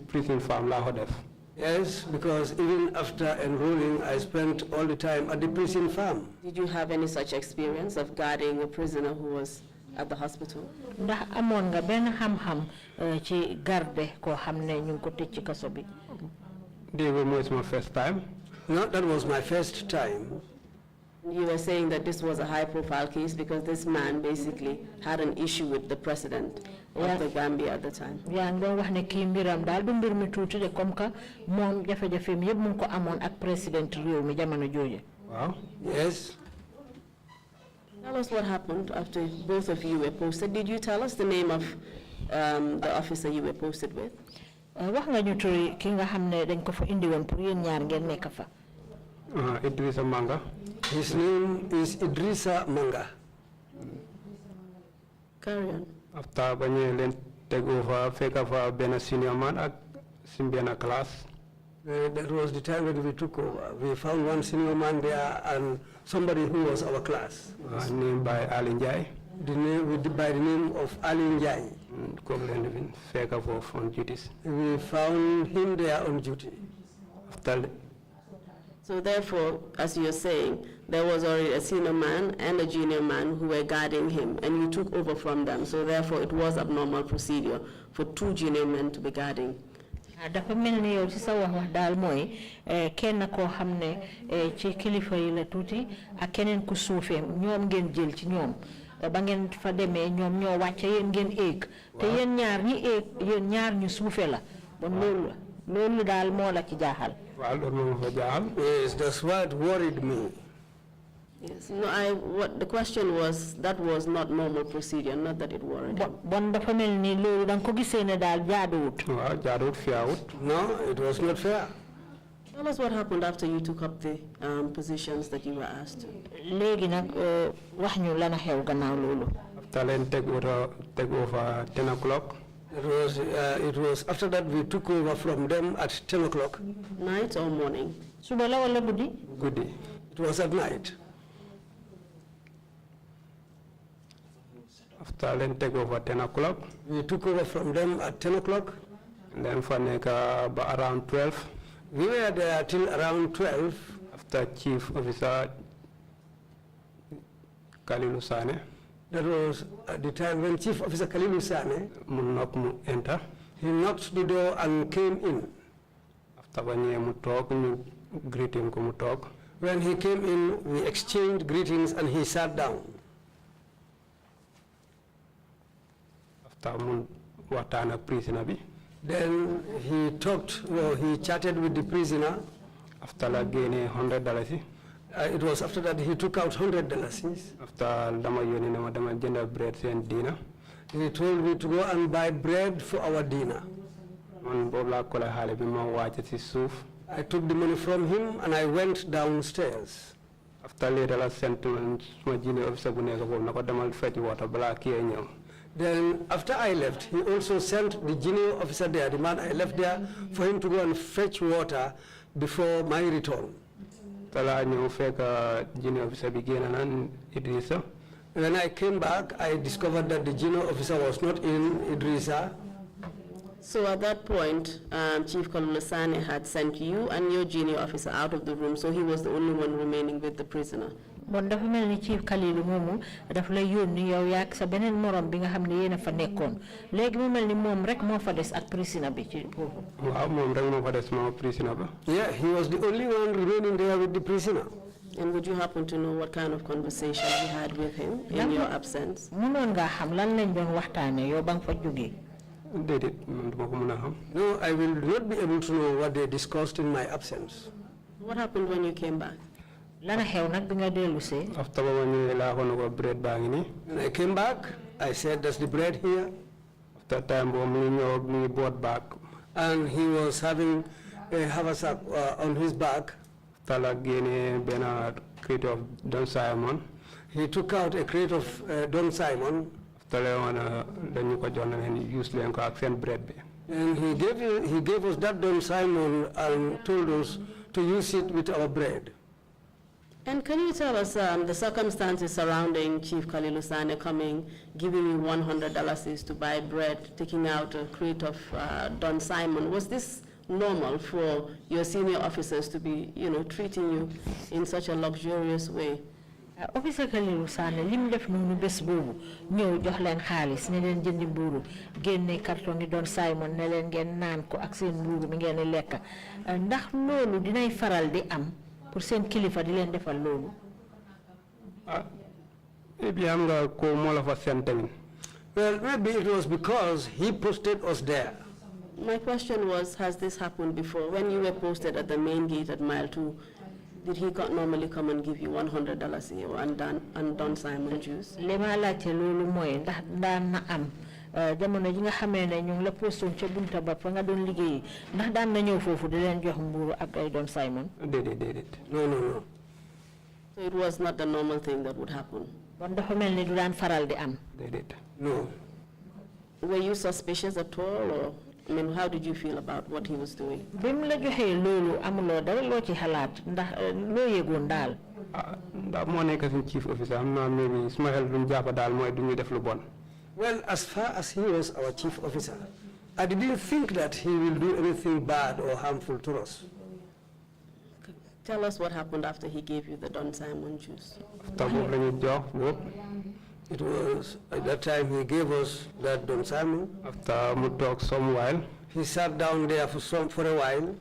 prison farm la ho def. Yes, because even after enrolling, I spent all the time at the prison farm. Did you have any such experience of guarding a prisoner who was at the hospital? Ndax amon nga ben xam-xam ci garde ko xamne ñu ko tecc ci kasso bi. Was my first time. No, that was my first time. You were saying that this was a high-profile case because this man basically had an issue with the president of the Gambia at the time. Yeah, and wax ne ki mbiram dal du mbir mi tuuti de comme que mom jafé-jafé mi yeb mu ko amone ak president réew mi jamono jooje. Wow. Yes. Tell us what happened after both of you were posted. Did you tell us the name of the officer you were posted with? Wax nga ñu turi ki nga xamne dañ ko fa indi won pour yeen ñaar ngeen nekk fa. Idrissa Manga. His name is Idrissa Manga. Carry on. After when take over, fake over Ben senior man at Symbiana class. That was the time when we took over. We found one senior man there and somebody who was our class. Named by Alin Njie. By the name of Alin Njie. Fake over on duties. We found him there on duty. After. So therefore, as you're saying, there was already a senior man and a junior man who were guarding him, and you took over from them. So therefore, it was abnormal procedure for 2 junior men to be guarding. Dafa melni yow ci sa wax dal moy kenn ko xamne ci kilifa yi la tuti ak keneen ku suufé ñoom ngeen jël ci ñoom ba ngeen fa démé ñoom ñoo wacce yeen ngeen éeg te yeen ñaar ñi éeg yeen ñaar ñu suufé la bon loolu dal mo la ci jaaxal. Yes, that's what worried me. Yes, no, what the question was, that was not normal procedure, not that it worried him. Bon dafa melni loolu dang ko gisé ne dal jaaduwut. Waaw jaaduwut fiawut. No, it was not fair. Tell us what happened after you took up the positions that you were asked to. Légui nak wax ñu lana xew gannaaw loolu. After len take over 10 o'clock. It was after that we took over from them at 10 o'clock. Night or morning? Suba la wala guddi? Guddi. It was at night. After then take over 10 o'clock. We took over from them at 10 o'clock. And then for around 12. We were there till around 12. After chief officer Kalilu Sane That was at the time when Chief Officer Kalilu Sane, mu knock mu enter. he knocked the door and came in. After ba ñëwee mu toog ñu greeting ko mu toog. When he came in, we exchanged greetings and he sat down. After mu waxtaan ak prisoner bi. Then he talked, well, he chatted with the prisoner. After la génnee $100. It was after that he took out $100. After dama yónni na ma dama jëndal bread seen dinner. He told me to go and buy bread for our dinner. Man boobu laa kole xaale bi ma wàcc ci suuf. I took the money from him and I went downstairs. After later la sent suma junior officer bu nekk foofu na ko demal fetch water balaa kii ñëw. Then after I left, he also sent the junior officer there, the man I left there, for him to go and fetch water before my return. Tala ñëw fekk junior officer bi génn na Idrissa. When I came back, I discovered that the junior officer was not in Idrissa. So at that point, Chief Kalula Sane had sent you and your junior officer out of the room, so he was the only one remaining with the prisoner. Bon dafa melni Chief Kalilu momu dafa lay yoni yow yak sa benen morom bi nga xamne yena fa nekkon legi mu melni mom rek mo fa dess ak prisoner bi ci fofu waaw mom rek mo fa dess mo prisoner ba. Yeah, he was the only one remaining there with the prisoner. And would you happen to know what kind of conversation you had with him in your absence? Mënon nga xam lan lañ doon waxtane yow bang fa joggé. Déedéet man duma ko mëna xam. No, I will not be able to know what they discussed in my absence. What happened when you came back? Lana xew nak bi nga delu ci After ba ma ñëwé la ko nako bread baa ngi ni. When I came back, I said, "That's the bread here." After time bo mu ñëw mi board back. And he was having a haversack on his back. Tala génné ben crate of Don Simon. He took out a crate of Don Simon. Tala wana dañu ko jox na use leen ko ak seen bread bi. And he gave us that Don Simon and told us to use it with our bread. And can you tell us the circumstances surrounding Chief Kalilu Sane coming, giving you $100 to buy bread, taking out a crate of Don Simon? Was this normal for your senior officers to be, treating you in such a luxurious way? Officer Kalilu Sane lim def nonu bes bobu ñew jox len xaliss ne len jëndi mburu génné carton ni Don Simon ne len ngeen naan ko ak seen mburu mi ngeen lekk ndax lolu dinay faral di am pour seen kilifa di len defal lolu bi am nga ko mo la fa sen tamit. Well, maybe it was because he posted us there. My question was, has this happened before? When you were posted at the main gate at mile 2, did he normally come and give you $100 here and Don Simon juice? Lema laajte lolu moy ndax daan na am jamono ji nga xamé né ñu la postoon ci bunta ba fa nga doon liggéey ndax daan na ñëw fofu di leen jox mburu ak ay Don Simon. Déedéet. No. So it was not the normal thing that would happen? Bon dafa melni du daan faral di am. Déedéet. No. Were you suspicious at all, or how did you feel about what he was doing? Bim la joxé lolu amulo dara lo ci xalaat ndax lo yegon dal. Ndax mo nekk suñu chief officer am na maybe suma xel duñ jàpp daal mooy duñu def lu bon. Well, as far as he was our chief officer, I didn't think that he will do anything bad or harmful to us. Tell us what happened after he gave you the Don Simon juice. It was at that time he gave us that Don Simon. After we talked some while, he sat down there for a while.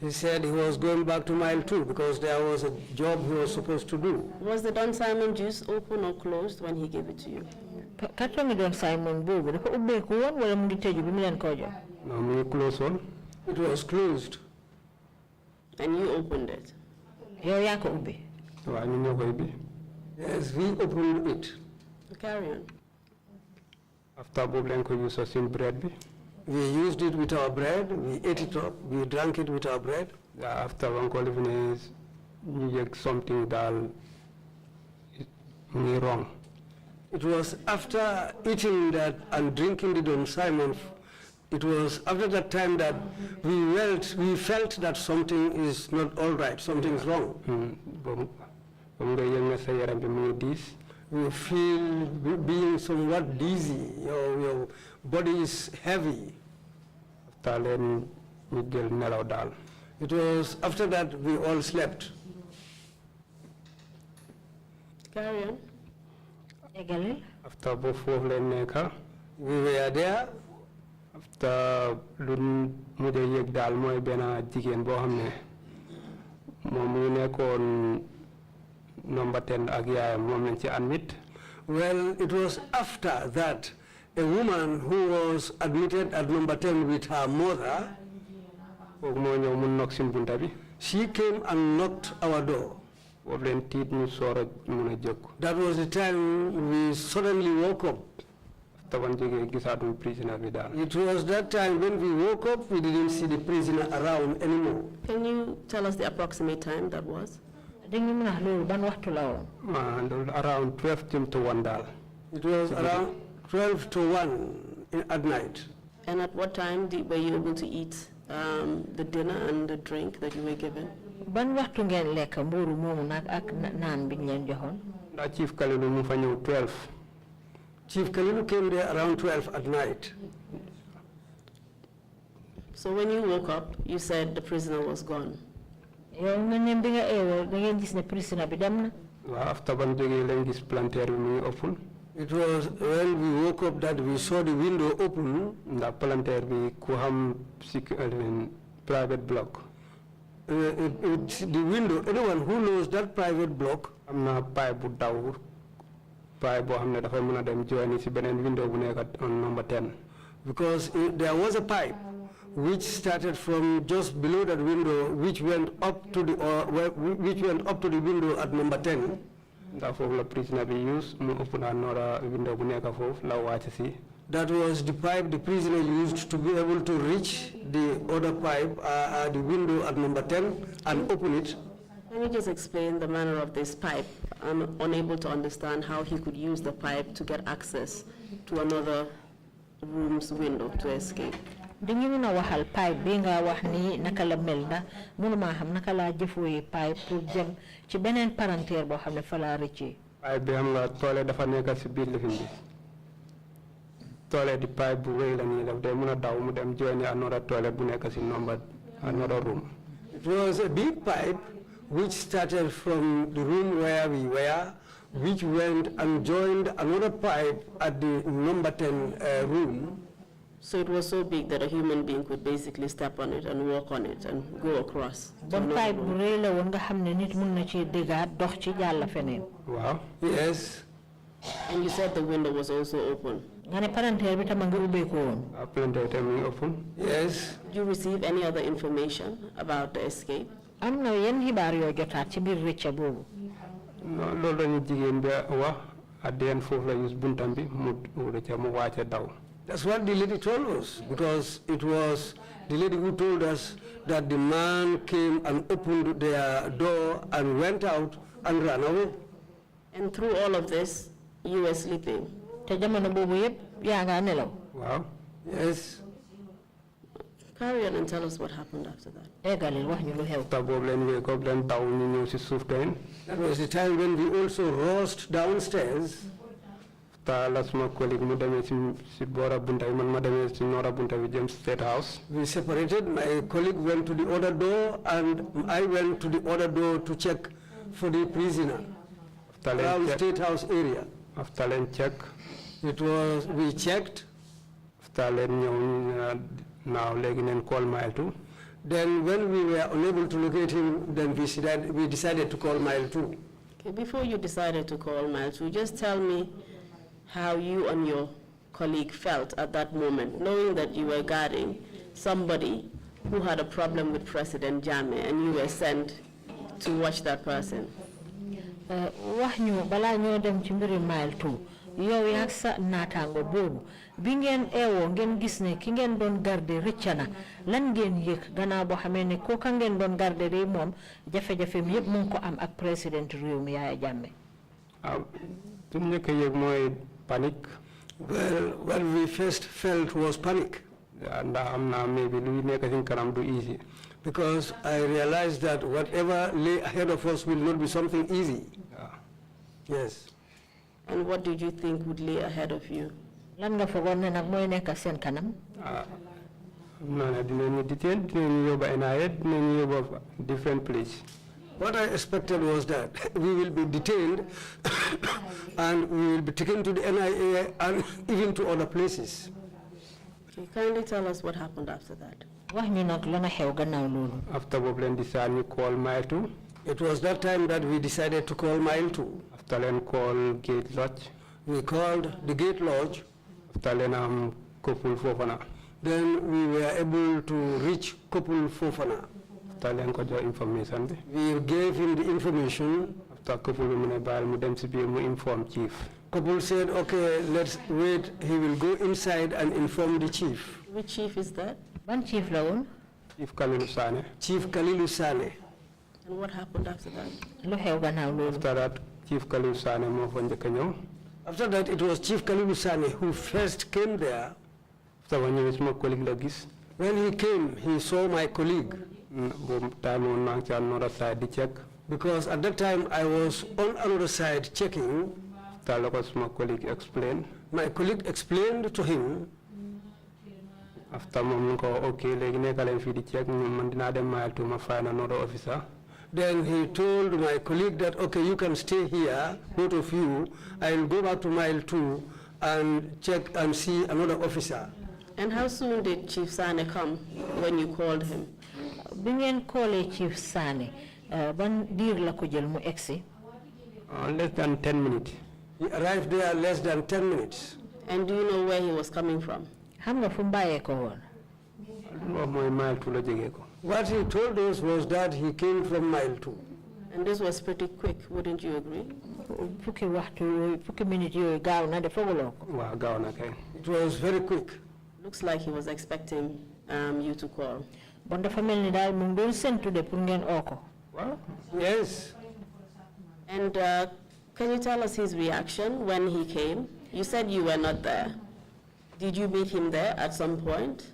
He said he was going back to mile 2 because there was a job he was supposed to do. Was the Don Simon juice open or closed when he gave it to you? Don Simon bobu dafa ubbe ko won wala mu ngi teju bi mu len ko jox? No, mu closed one. It was closed. And you opened it? Yow ya ko ubbe. Wa ñu ñoko ubbe. Yes, we opened it. Carry on. After bobu len ko use some bread bi. We used it with our bread, we ate it up, we drank it with our bread. After one call is you get something that is wrong. It was after eating that and drinking the Don Simon, it was after that time that we felt that something is not all right, something is wrong. You feel being somewhat dizzy, your body is heavy. It was after that we all slept. Carry on. After both We were there. after lun mujhe yek dal moy bena jigen bo xamne mom ñu nekkon number 10 ak yaayam mom lañ ci admit. Well, it was after that a woman who was admitted at number 10 with her mother, she came and knocked our door. That was the time we suddenly woke up. It was that time when we woke up, we didn't see the prisoner around anymore. Can you tell us the approximate time that was? Around 12 to 1 dal. It was around 12 to 1 at night. And at what time were you able to eat the dinner and the drink that you were given? Ban waxtu ngeen lekk mburu moomu nag ak naan biñ leen joxoon? Chief Kalilu mu fa ñëw 12. Chief Kalilu came there around 12 at night. So when you woke up, you said the prisoner was gone. Yow nga ne bi nga eewoo da ngeen gis ne prisoner bi dem na? Waaw after ban jógee lañ gis planter bi mu ngi open. It was when we woke up that we saw the window open. Ndax planter bi ku xam private block. The window, anyone who knows that private block, am na pipe bu daw pipe boo xam ne dafay mën a dem join ci beneen window bu nekk on number 10. Because there was a pipe which started from just below that window, which went up to the window at number 10. Ndax foofu la prisoner bi use mu open another window bu nekk foofu la wàcc ci. That was the pipe the prisoner used to be able to reach the other pipe, the window at number 10, and open it. Can you just explain the manner of this pipe? I'm unable to understand how he could use the pipe to get access to another room's window to escape. Dingi muna waxal pipe bi nga wax ni naka la mel na mënuma xam naka la jëfooyee pipe pour dem ci beneen palanteer boo xam ne fa la rëcci. Pipe bi xam nga toole dafa nekk ci biir lifin bi. Toilet the pipe bu rëy la nii daf day mën a daw mu dem join another toilet bu nekk ci another room. It was a big pipe which started from the room where we were, which went and joined another pipe at the number 10 room. So it was so big that a human being could basically step on it and walk on it and go across. Bon pipe bu rëy la woon nga xam ne nit mën na ci déggaat dox ci jàll feneen. Wow. Yes. And you said the window was also open. Nga ne palanteer bi tam nga ubbeeku woon. Palanteer tamit open. Yes. Did you receive any other information about the escape? Am na yenn xibaar yoo jotaat ci biir rëcca boobu. Loolu lañu jigéen bi wax at the end foofu la use buntam bi mu rëcca mu wàcce daw. That's what the lady told us, because it was the lady who told us that the man came and opened their door and went out and ran away. And through all of this, you were sleeping? Te jamono boobu yëpp yaa nga nelaw. Wow. Yes. Carry on and tell us what happened after that. Egalil wax ñu lu xew. Ta boobu leen wake up leen daw ñu ñëw ci suuf teen. That was the time when we also rushed downstairs. Ta la suma collègue mu demee ci boora bunta bi man ma demee ci noora bunta bi jëm State House. We separated. My colleague went to the other door and I went to the other door to check for the prisoner around State House area. After leen check. We checked. After leen ñëw now léegi neen call Mile 2. Then when we were unable to locate him, then we decided to call Mile 2. Okay, before you decided to call Mile 2, just tell me how you and your colleague felt at that moment, knowing that you were guarding somebody who had a problem with President Jammeh and you were sent to watch that person. Wax ñu balaa ñoo dem ci mbiri Mile 2 yow yaa sa naataango boobu bi ngeen eewoo ngeen gis ne ki ngeen doon garde rëcca na lan ngeen yëg gannaaw boo xamee ne kooka ngeen doon garde de moom jafe-jafeem yëpp mu ngi ko am ak président réew mi Yaya Jammeh. Tu njëkk a yëg mooy panic. Well, what we first felt was panic. Ndax am naa maybe lu nekk ci kanam du easy. Because I realized that whatever lay ahead of us will not be something easy. Yes. And what did you think would lay ahead of you? Lan nga fogoon ne nag mooy nekk seen kanam. Dinañu detain, dinañu yóbbu NIA, dinañu yóbbu different place. What I expected was that we will be detained and we will be taken to the NIA and even to other places. Okay, kindly tell us what happened after that. After Boblen decided we call Mile 2. It was that time that we decided to call Mile 2. After then call Gate Lodge. We called the Gate Lodge. After then Couple Fofana. Then we were able to reach Couple Fofana. After then got your information. We gave him the information. After Couple we inform Chief. Couple said, okay, let's wait. He will go inside and inform the chief. Which chief is that? One chief lawn. Chief Kalilu Sane. Chief Kalilu Sane. And what happened after that? After that, Chief Kalilu Sane moved on the Kanyo. After that, it was Chief Kalilu Sane who first came there. After when you my colleague Lagis. When he came, he saw my colleague. Time on another side to check. Because at that time I was on another side checking. My colleague explained. My colleague explained to him. After okay, check Mile to find another officer. Then he told my colleague that, okay, you can stay here, both of you. I will go back to Mile 2 and check and see another officer. And how soon did Chief Sane come when you called him? Bingen call Chief Sane. Ban dir la ko jël mu exi. Less than 10 minutes. He arrived there less than 10 minutes. And do you know where he was coming from? Xam nga fu mbaye ko won. Mile 2 la jege ko. What he told us was that he came from Mile 2. And this was pretty quick, wouldn't you agree? Fukki waxtu fukki minute yoy gaaw na de fogolo ko. Wa gaaw na kay. It was very quick. Looks like he was expecting you to call. Bon dafa melni dal mu ngi don sentu de pour ngeen oko. Well, yes. And can you tell us his reaction when he came? You said you were not there. Did you meet him there at some point?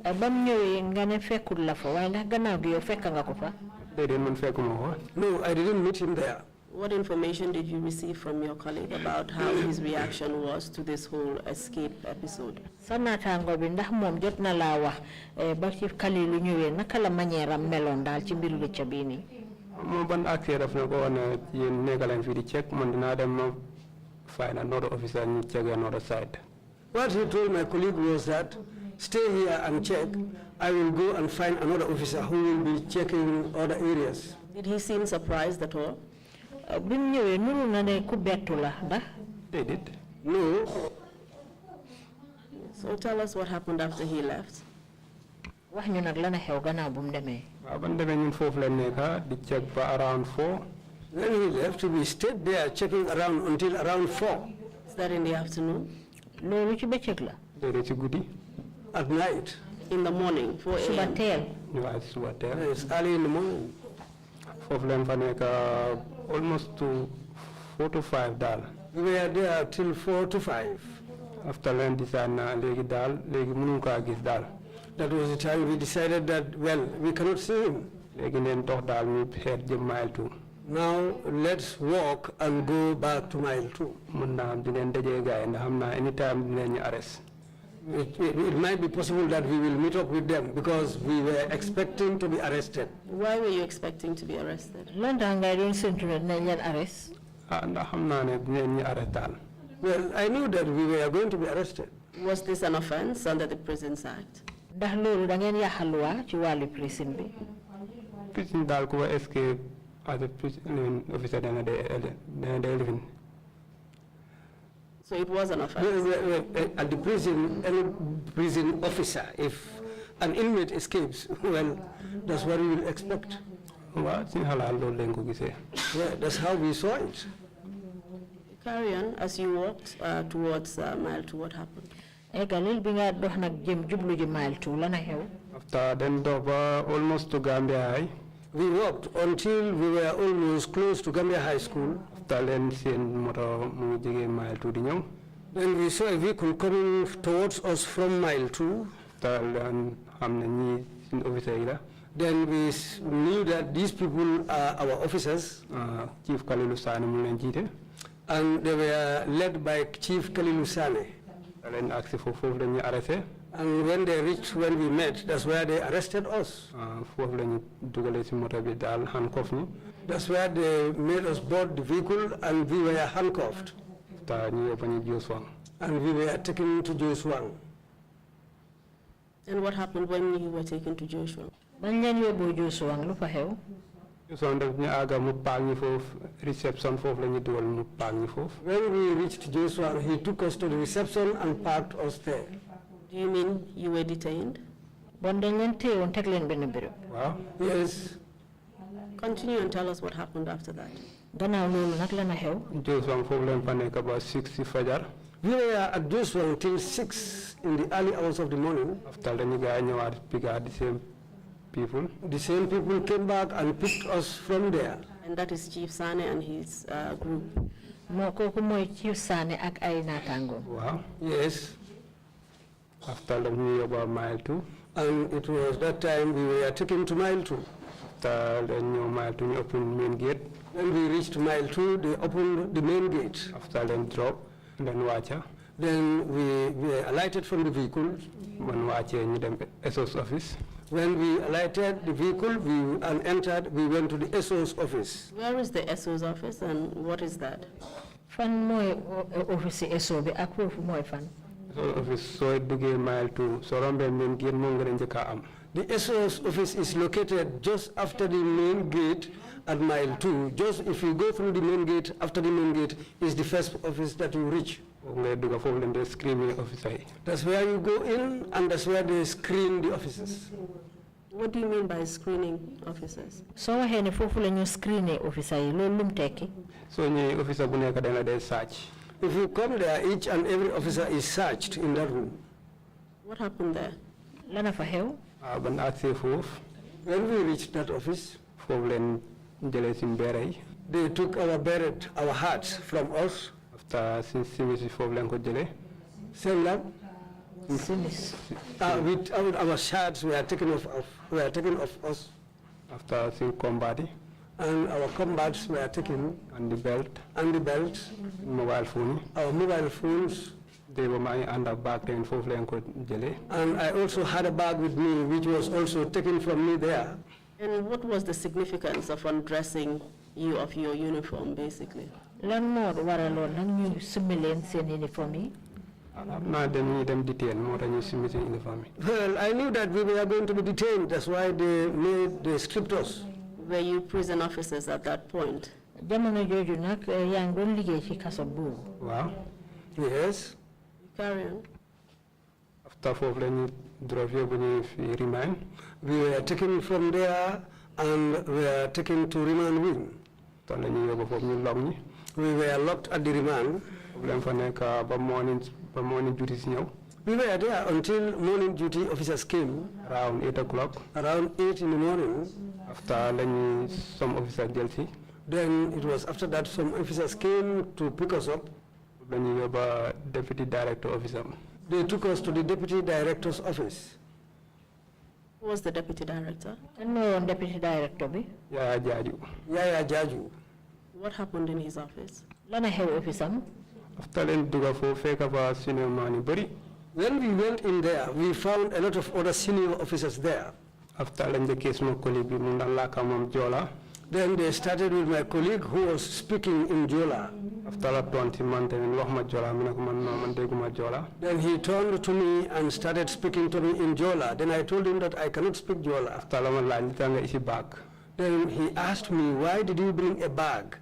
Bam ñëwé nga ne fekkul la fa way ndax gannaaw gi yow fekk nga ko fa. No, I didn't meet him there. What information did you receive from your colleague about how his reaction was to this whole escape episode? Sa naataango bi ndax moom jot na laa wax ba ci Kalilu ñëwee naka la manière am meloon daal ci mbiru rëcc bii nii. Mo ban accès daf na ko wone yeen nekalen fi di check man dina dem ma find another officer and check another side. What he told my colleague was that stay here and check. I will go and find another officer who will be checking other areas. Did he seem surprised at all? Bi mu ñëwee nuru na ne ku bettu la ndax. They did. No. So tell us what happened after he left. Wax ñu nag lana xew gannaaw bu mu demee. Ban demee ñun foofu la nekk di check ba around 4. When he left, we stayed there checking around until around 4. Is that in the afternoon? Loolu ci bëccëg la. Déedéet ci guddi. At night. In the morning, 4 a.m. Suba teel. Waaw suba teel. Yes, early in the morning. Foofu leen fa nekk almost to 4 to 5 daal. We were there till 4 to 5. After leen decide na léegi daal léegi mënuñ ko gis daal. That was the time we decided that, well, we cannot see him. Léegi neen dox daal ñu xeet jëm Mile 2. Now let's walk and go back to Mile 2. Mun naa am dinañ dajee gaay ndax xam naa anytime dinañ ñu arrest. It might be possible that we will meet up with them because we were expecting to be arrested. Why were you expecting to be arrested? Lan tax ngay doon séntu ne dinañ leen arrest. Ndax xam naa ne dinañ ñu arrest daal. Well, I knew that we were going to be arrested. Was this an offense under the Prisons Act? Ndax loolu da ngeen yàqal loi ci wàllu prison bi. Prison daal ku escape as a prison officer dana de living. So it was an offense? At the prison, any prison officer, if an inmate escapes, well, that's what we will expect. Waaw ci xalaat loolu lañ ko gisee. Yeah, that's how we saw it. Carry on. As you walked towards Mile 2, what happened? Galil bi nga dox nag jëm jublu ji Mile 2 lana xew. After then dox ba almost to Gambia High. We walked until we were almost close to Gambia High School. After then seen moto mu jege Mile 2 di ñëw. Then we saw a vehicle coming towards us from Mile 2. After then xam na ñi suñu officer yi la. Then we knew that these people are our officers. Chief Kalilu Sane mu leen jiite. And they were led by Chief Kalilu Sane. Leen agsi foofu la ñu arrêté. And when they reached, when we met, that's where they arrested us. Foofu la ñu dugalee ci moto bi daal handcuff ñi. That's where they made us board the vehicle and we were handcuffed. And we were taken to Joshua. And what happened when you were taken to Joshua? Reception When we reached Joshua, he took us to the reception and parked us there. Do you mean you were detained? Yes. Continue and tell us what happened after that. about 60 fajar. We were at Joshua until 6 in the early hours of the morning. After the guy pick out the same people. The same people came back and picked us from there. And that is Chief Sane and his group. Wow. Yes. After the new about mile 2. And it was that time we were taken to mile 2. After the new mile 2, you open main gate. When we reached mile 2, they opened the main gate. After then drop, then watcher. Then we alighted from the vehicle. When watcher in the SOS office. When we alighted the vehicle and entered, we went to the SO's office. Where is the SO's office and what is that? Fan moy office SO be approve moy fan. So office so duge mile 2 so rombe men gen mo ngare njeka am. The SO's office is located just after the main gate at mile 2. Just if you go through the main gate, after the main gate is the first office that you reach. That's where you go in and that's where they screen the officers. What do you mean by screening officers? So we have a screening officer. So any officer they search. If you come there, each and every officer is searched in that room. What happened there? When we reached that office, they took our beret, our hats from us. After with our shirts were taken off us. After seeing combat. And our combats were taken. And the belt. And the belt. Mobile phone. Our mobile phones. They were my under bag and And I also had a bag with me which was also taken from me there. And what was the significance of undressing you of your uniform, basically? Lan more waralo lan ñu similien seen uniforme. Them detained more than you see uniform. Well, I knew that we were going to be detained. That's why they stripped us. Were you prison officers at that point? Jamono joju nak yang doon liggéey ci kaso bu. Wow. Yes. Carry on. After four drove you remand. We were taken from there and were taken to remand wing. We were locked at the remand. Morning duties now. We were there until morning duty officers came. Around 8 o'clock. Around 8 in the morning. After some officers guilty. Then it was after that some officers came to pick us up. Then you have a deputy director officer. They took us to the deputy director's office. Who was the deputy director? No deputy director be. Yaya Jaju. Yaya Jaju. What happened in his office? Lana hew office am. After then duga for fake of our senior man bari. When we went in there, we found a lot of other senior officers there. After then the case my colleague Jola. Then they started with my colleague who was speaking in Jola. After 20 months, then he turned to me and started speaking to me in Jola. Then I told him that I cannot speak Jola. Then he asked me, why did you bring a bag?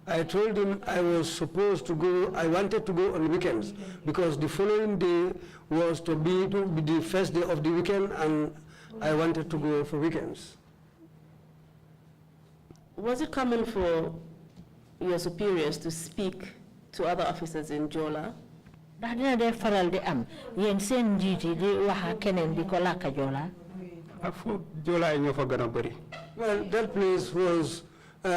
I told him I was supposed to go, I wanted to go on weekends because the following day was to be the first day of the weekend and I wanted to go for weekends. Was it common for your superiors to speak to other officers in Jola? Well, that place was, we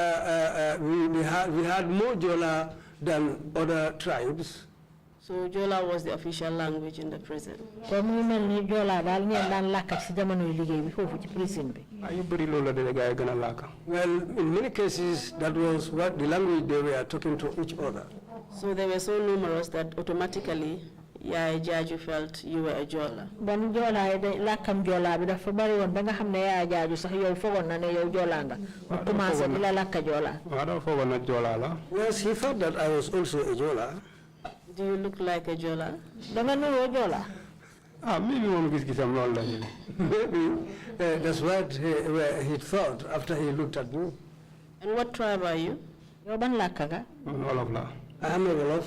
had more Jola than other tribes. So Jola was the official language in the prison? Well, in many cases, that was what the language they were talking to each other. So they were so numerous that automatically Yaya Jaju felt you were a Jola. Bon Jola lakam Jola bi dafa bari won ba nga xamne Yaya Jaju sax yow fogon na ne yow Jola nga. Mu commencé di la lakka Jola. Wa da fogon na Jola la. Yes, he thought that I was also a Jola. Do you look like a Jola? Da nga nuro Jola. Maybe mom gis-gisam lol la ni. Maybe that's what he thought after he looked at me. And what tribe are you? Yow ban lakka nga? Wolof la. I am a Wolof.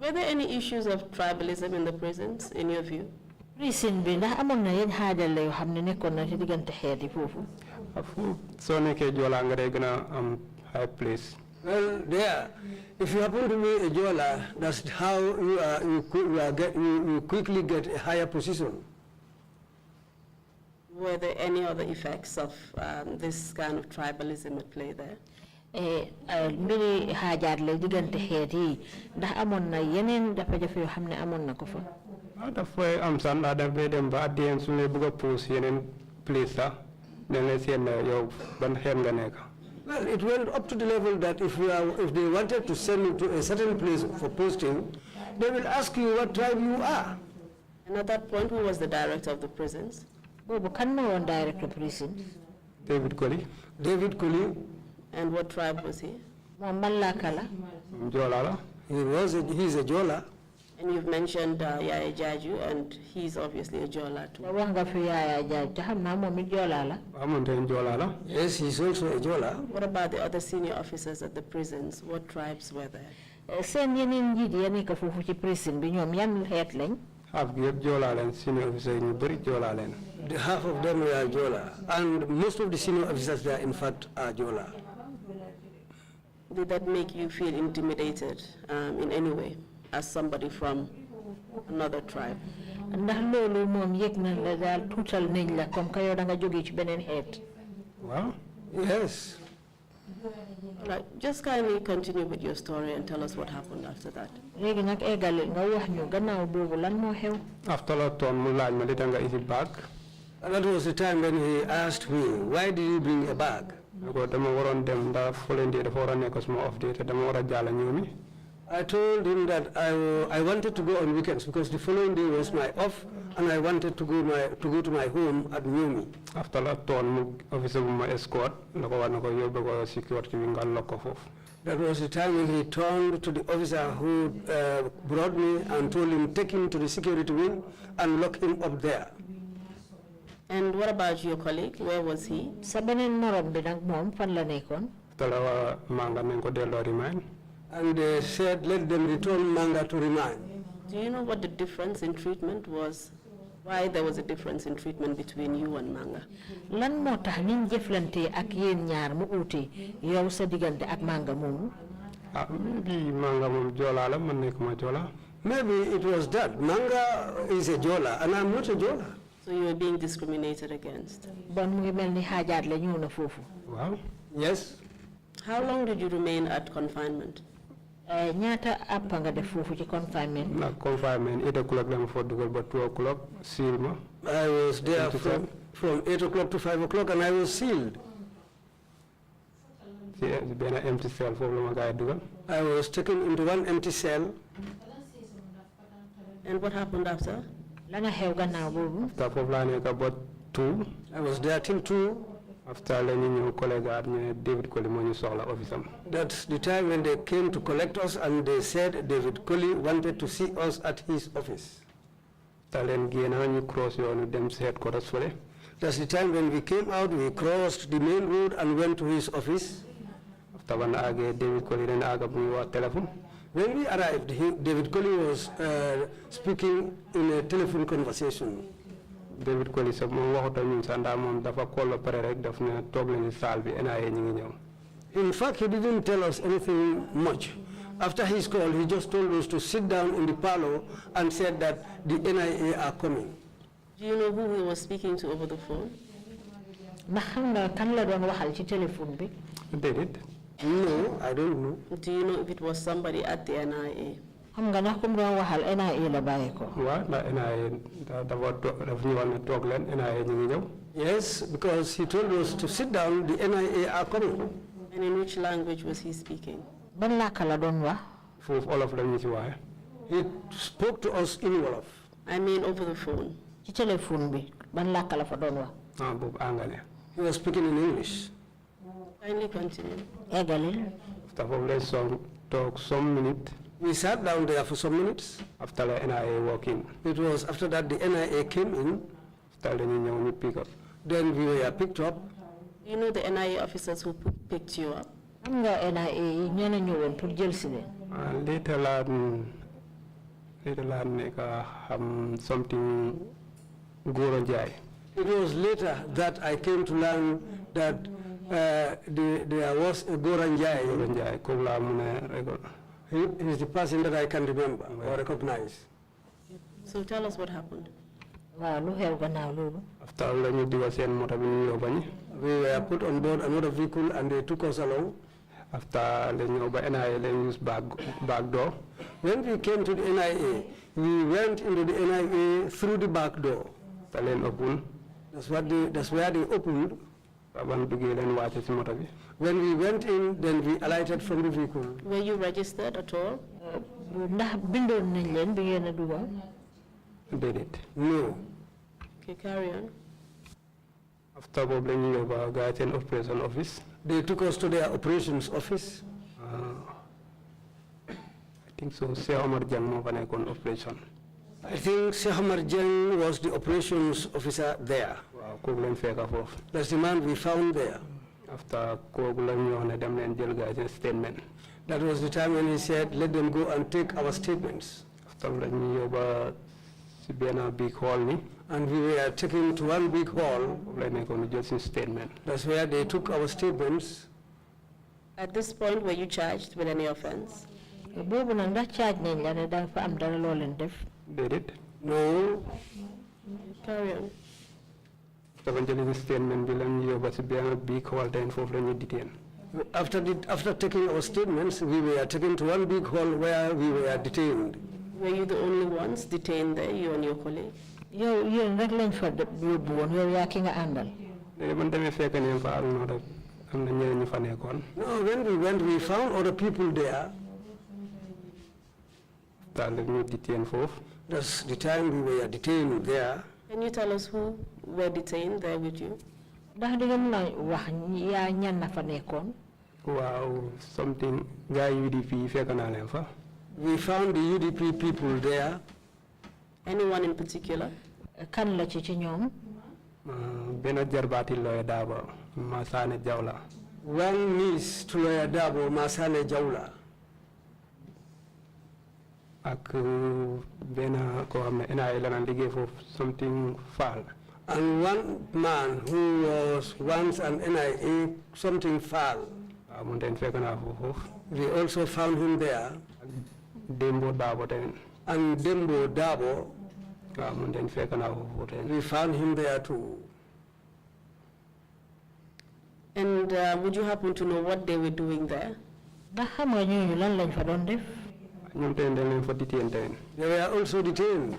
Were there any issues of tribalism in the prisons, in your view? Prison bi ndax amon na yeen haajal la yo xamne nekkon na ci digante xéeti fofu. Fu so nekkee Jola nga day gëna am high place. Well, there, if you happen to be a Jola, that's how you quickly get a higher position. Were there any other effects of this kind of tribalism at play there? Mbiri haajaat la digante xéeti ndax amon na yeneen jafe-jafe yo xamne amon na ko fa. Dafay am san da daf bay dem ba adien su lay bëgg pousse yeneen place sax dañ lay seen yow ban xéem nga nekk. Well, it went up to the level that if they wanted to send you to a certain place for posting, they will ask you what tribe you are. And at that point, who was the director of the prisons? Bobu kan mo won director prisons? David Colley. David Colley. And what tribe was he? Mom ban lakka la? Jola la. He's a Jola. And you've mentioned Yaya Jaju, and he's obviously a Jola too. Wax nga fi Yaya Jaju, xamna mom mi Jola la. Amonte Jola la. Yes, he's also a Jola. What about the other senior officers at the prisons? What tribes were there? Sen yeneen njiit ya nekk fofu ci prison bi ñoom yan xeet lañ? Half gi yëpp Jola leen senior officer ñu bari Jola leen. Half of them were Jola, and most of the senior officers there, in fact, are Jola. Did that make you feel intimidated in any way as somebody from another tribe? Ndax loolu moom yëg na la daal tuutal nañ la comme que yow da nga jóge ci beneen xeet. Waaw. Yes. Right, just kindly continue with your story and tell us what happened after that. Léegi nag eggali nga wax ñu gannaaw boobu lan moo xew. After la toon mu laaj ma li tax nga isi bag. That was the time when he asked me, why did you bring a bag? Dama waroon dem ndax following dafa war a nekk suma off day te dama war a jàll ñëw mi. I told him that I wanted to go on weekends because the following day was my off, and I wanted to go to my home at Nyumi. After that, turn officer my escort, security That was the time when he turned to the officer who brought me and told him, take him to the security wing and lock him up there. And what about your colleague? Where was he? Sa beneen morom bi nag moom fan la nekkoon? Talawa manga nañ ko delloo remind. And they said, let them return Manga to remand. Do you know what the difference in treatment was? Why there was a difference in treatment between you and Manga? Lan moo tax niñ jëflante ak yéen ñaar mu uute yow sa diggante ak Manga moomu? Maybe Manga moom Jola la man nekkuma Jola. Maybe it was that. Manga is a Jola and I'm not a Jola. So you were being discriminated against? Bon mu ngi mel ni xaajaat la ñëw na foofu. Wow. Yes. How long did you remain at confinement? Ñaata appa nga def foofu ci confinement? Na confinement 8 o'clock la ma fa dugal ba 2 o'clock seal ma. I was there from 8 o'clock to 5 o'clock and I was sealed. Benn empty cell foofu la ma gaay dugal. I was taken into one empty cell. And what happened after? La nga xew gannaaw boobu? After foofu laa nekk about 2. I was there till 2. After la ñu ñëw collègue David Colley moo ñu soxla office am. That's the time when they came to collect us and they said David Colley wanted to see us at his office. Ta leen génn ñu cross yoonu dem si headquarters fële. That's the time when we came out, we crossed the main road and went to his office. After ban àggee David Colley dañ àgg bu ñu wax téléphone. When we arrived, David Colley was speaking in a telephone conversation. David Colley sax moom waxuta ñun sax ndax moom dafa call pare rek daf ne toog leen ci salle bi NIA ñu ngi ñëw. In fact, he didn't tell us anything much. After his call, he just told us to sit down in the parlor and said that the NIA are coming. Do you know who he was speaking to over the phone? Ndax xam nga kan la doon waxal ci téléphone bi? Déedéet. No, I don't know. Do you know if it was somebody at the NIA? Xam nga ndax kum doon waxal NIA la bàyyi ko? Waaw ndax NIA dafa ñu wax ne toog leen NIA ñu ngi ñëw. Yes, because he told us to sit down, the NIA are coming. And in which language was he speaking? Ban làkk la doon wax? Foofu Olof la ñu ci waaye. He spoke to us in Wolof. I mean over the phone. ci téléphone bi ban làkk la fa doon wax. boobu angale. He was speaking in English. Kindly continue. eggalil. After probably talk some minutes. We sat down there for some minutes. After the NIA walk in. It was after that the NIA came in. After the new pick up. Then we were picked up. You know the NIA officers who picked you up? am nga NIA ñene ñëwoon pour jël si leen. Later something Goro Njie. It was later that I came to learn that there was a Goro Njie. He is the person that I can remember or recognize. So tell us what happened. waaw lu xew gannaaw loolu. After all, We were put on board another vehicle and they took us along. After the NIA, they used back door. When we came to the NIA, we went into the NIA through the back door. The lane open. That's where they opened. When we went in, then we alighted from the vehicle. Were you registered at all? ndax bindoon nañ leen bi ngeen a dugal. Did it. No. Okay, carry on. After bringing over guys in operation office. They took us to their operations office. I think so. Operation. I think Sehamar Jeng was the operations officer there. That's the man we found there. After statement. That was the time when he said, let them go and take our statements. After big hall. And we were taken to one big hall. Statement. That's where they took our statements. At this point, were you charged with any offense? boobu nag ndax charge nañ la ne danga fa am dara loo leen def. Did it? No. Carry on. Statement big hall then for detain. After taking our statements, we were taken to one big hall where we were detained. Were you the only ones detained there, you and your colleague? yow yéen rek lañ fa yóbbu woon yow yaa ki nga àndal. No, when we went, we found other people there. That's the time we were detained there. Can you tell us who were detained there with you? ndax di nga mën a wax yaa ñan na fa nekkoon. Wow, something guy UDP fekk naa leen fa. We found the UDP people there. Anyone in particular? kan la ci ñoom. Benn jarbaati lawyer Dabo, Masane Jawla. One niece to lawyer Dabo, Masane Jawla. Ak benn koo xam ne NIA la naan liggéey foofu something Fall. And one man who was once an NIA, something Fall. Mun den fekk naa foofu. We also found him there. Dembo Dabo ten. And Dembo Dabo. Mun den fekk naa foofu ten. We found him there too. And would you happen to know what they were doing there? ndax xam nga ñooñu lan lañ fa doon def. ñoom ten dañ leen fa detain ten. They were also detained.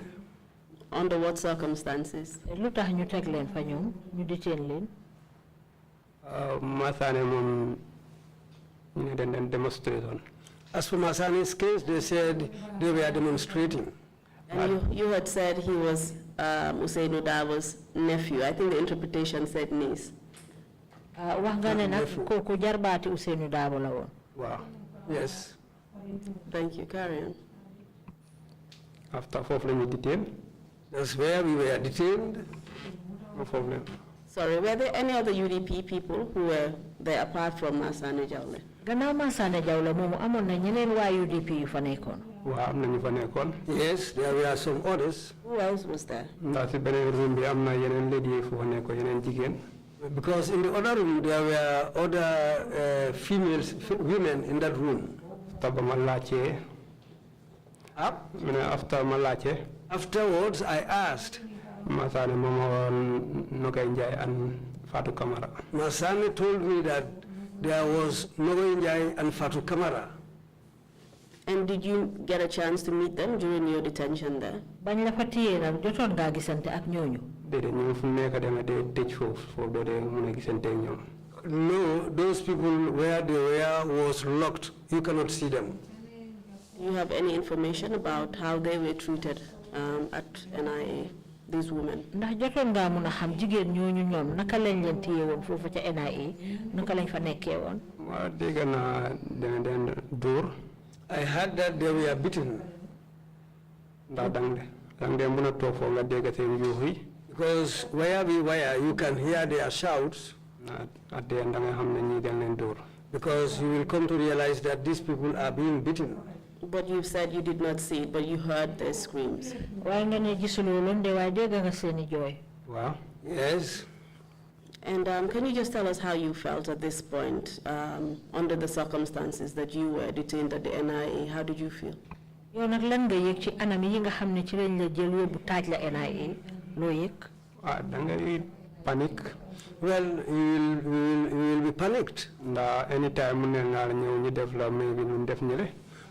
Under what circumstances? lu tax ñu teg leen fa ñoom ñu detain leen. Masane moom ñu ne dañ demonstration. As for Masane's case, they said they were demonstrating. And you had said he was Usainu Dabo's nephew. I think the interpretation said niece. wax nga ne nag kooku jarbaati Usainu Dabo la woon. Wow. Yes. Thank you. Carry on. After foofu la ñu detain. That's where we were detained. No problem. Sorry, were there any other UDP people who were there apart from Masane Jawle? gannaaw Masane Jawle moomu amoon na ñeneen waa UDP yu fa nekkoon. Waaw am na ñu fa nekkoon. Yes, there were some others. Who else was there? Ndax si beneen room bi am na yeneen lady yi fu fa nekkoon yeneen jigéen. Because in the other room, there were other women in that room. After ma laajte. After ma laajte. Afterwards, I asked. Masane moom woon Nogay Njie and Fatou Camara. Masane told me that there was Nogay Njie and Fatou Camara. And did you get a chance to meet them during your detention there? bañ la fa téye nag jotoon ngaa gisante ak ñooñu. Déedéet ñu fu nekk dama dee tëj foofu doo dee mën a gisante ak ñoom. No, those people where they were was locked. You cannot see them. Do you have any information about how they were treated at NIA, these women? Ndax jotoon nga mëna xam jigéen ñooñu ñoom naka lañ leen téye woon foofu ca NIA naka lañ fa nekkee woon. Waaw dégg naa den dóor. I heard that they were beaten. Ndax dang de mëna toog foofu nga dégg seen yuux yi. Because where we were, you can hear their shouts. At the end, Because you will come to realize that these people are being beaten. But you said you did not see it, but you heard their screams. Yes. And can you just tell us how you felt at this point, under the circumstances that you were detained at the NIA? How did you feel? Panic. Well, you will be panicked. Anytime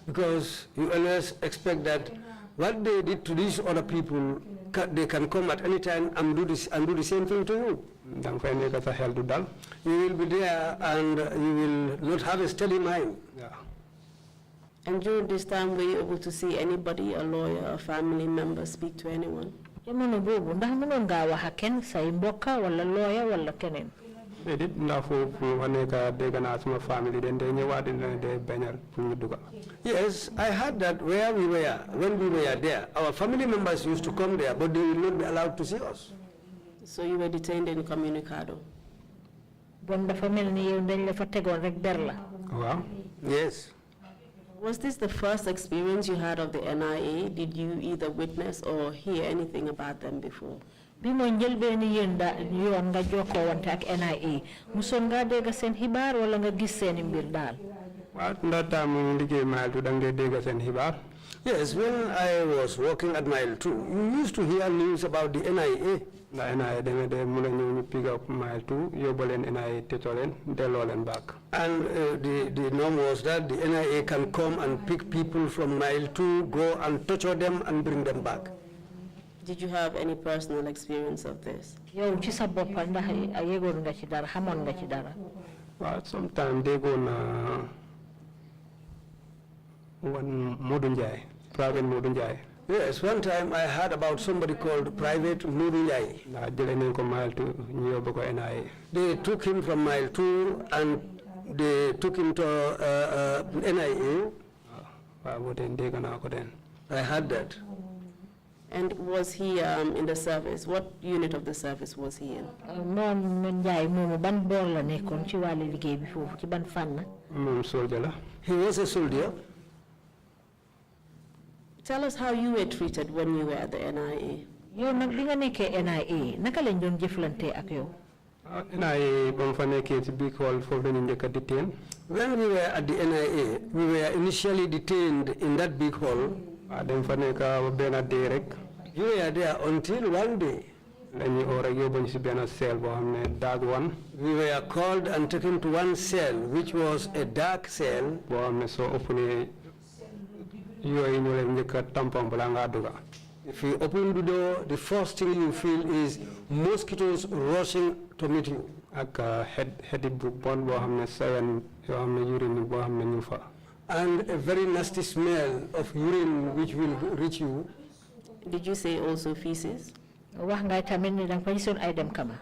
because you always expect that what they did to these other people, they can come at any time and do the same thing to you. You will be there and you will not have a steady mind. Yeah. And during this time, were you able to see anybody, a lawyer, a family member, speak to anyone? Jamono bobu ndax mënon nga wax ak kenn say mbokka wala lawyer wala keneen. Edit ndax fofu wane ka dégg naa sama family den day ñëwaat dina de bañal pour ñu dugal. Yes, I heard that where we were, when we were there, our family members used to come there, but they will not be allowed to see us. So you were detained in Communicado? Bon dafa melni yow dañ la fa tegoon rek ber la. Waaw. Yes. Was this the first experience you had of the NIA? Did you either witness or hear anything about them before? Bi mo njëlbeeni yéen yoon nga jokkoo wante ak NIA musoon nga dégg seen xibaar wala nga gis seen mbir daal. Waaw ndax mu liggéey Mile 2 dang dégg seen xibaar. Yes, when I was working at Mile 2, you used to hear news about the NIA. The NIA de mula ñu pick up Mile 2 yóbbu leen NIA tétoo leen delloo leen back. And the norm was that the NIA can come and pick people from Mile 2, go and torture them and bring them back. Did you have any personal experience of this? Yow ci sa bopp ndax yëgoon nga ci dara xamoon nga ci dara. Well, sometimes they go na one Modou Njie, Private Modou Njie. Yes, one time I heard about somebody called Private Modou Njie. They took him from Mile 2 and they took him to NIA. I heard that. And was he in the service? What unit of the service was he in? He was a soldier. Tell us how you were treated when you were at the NIA. Yow nag bi nga nekkee NIA naka lañ doon jëflante ak yow? NIA ba mu fa nekkee ci big hall foofu lañu njëkk a detain. When we were at the NIA, we were initially detained in that big hall. Dañ fa nekk benn day rek. You were there until one day. Lañu oo rek yóbbu ñu ci benn cell boo xam ne dark one. We were called and taken to one cell which was a dark cell. Boo xam ne soo ëpplee yooyu ñu leen njëkk a tampon balaa ngaa dugga. If you open the door, the first thing you feel is mosquitoes rushing to meet you. Ak head bu bon boo xam ne sayan yoo xam ne urine boo xam ne ñu fa. And a very nasty smell of urine which will reach you. Did you say also feces? Wax nga tamit ni dang fa gisoon ay dem kama.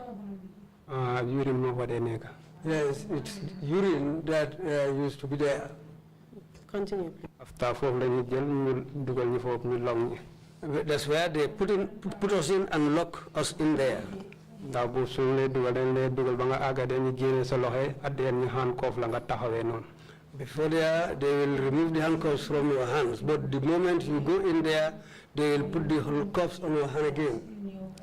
Urine moo fa dee nekk. Yes, it's urine that used to be there. Continue, please. After foofu la ñu jël ñu dugal ñu foofu ñu long ñi. That's where they put us in and lock us in there. Ndax bu suñ lay dugal dañ lay dugal ba nga àgga dañu génne sa loxo at the end ñu handcuff la nga taxawee noonu. Before there, they will remove the handcuffs from your hands. But the moment you go in there, they will put the handcuffs on your hand again.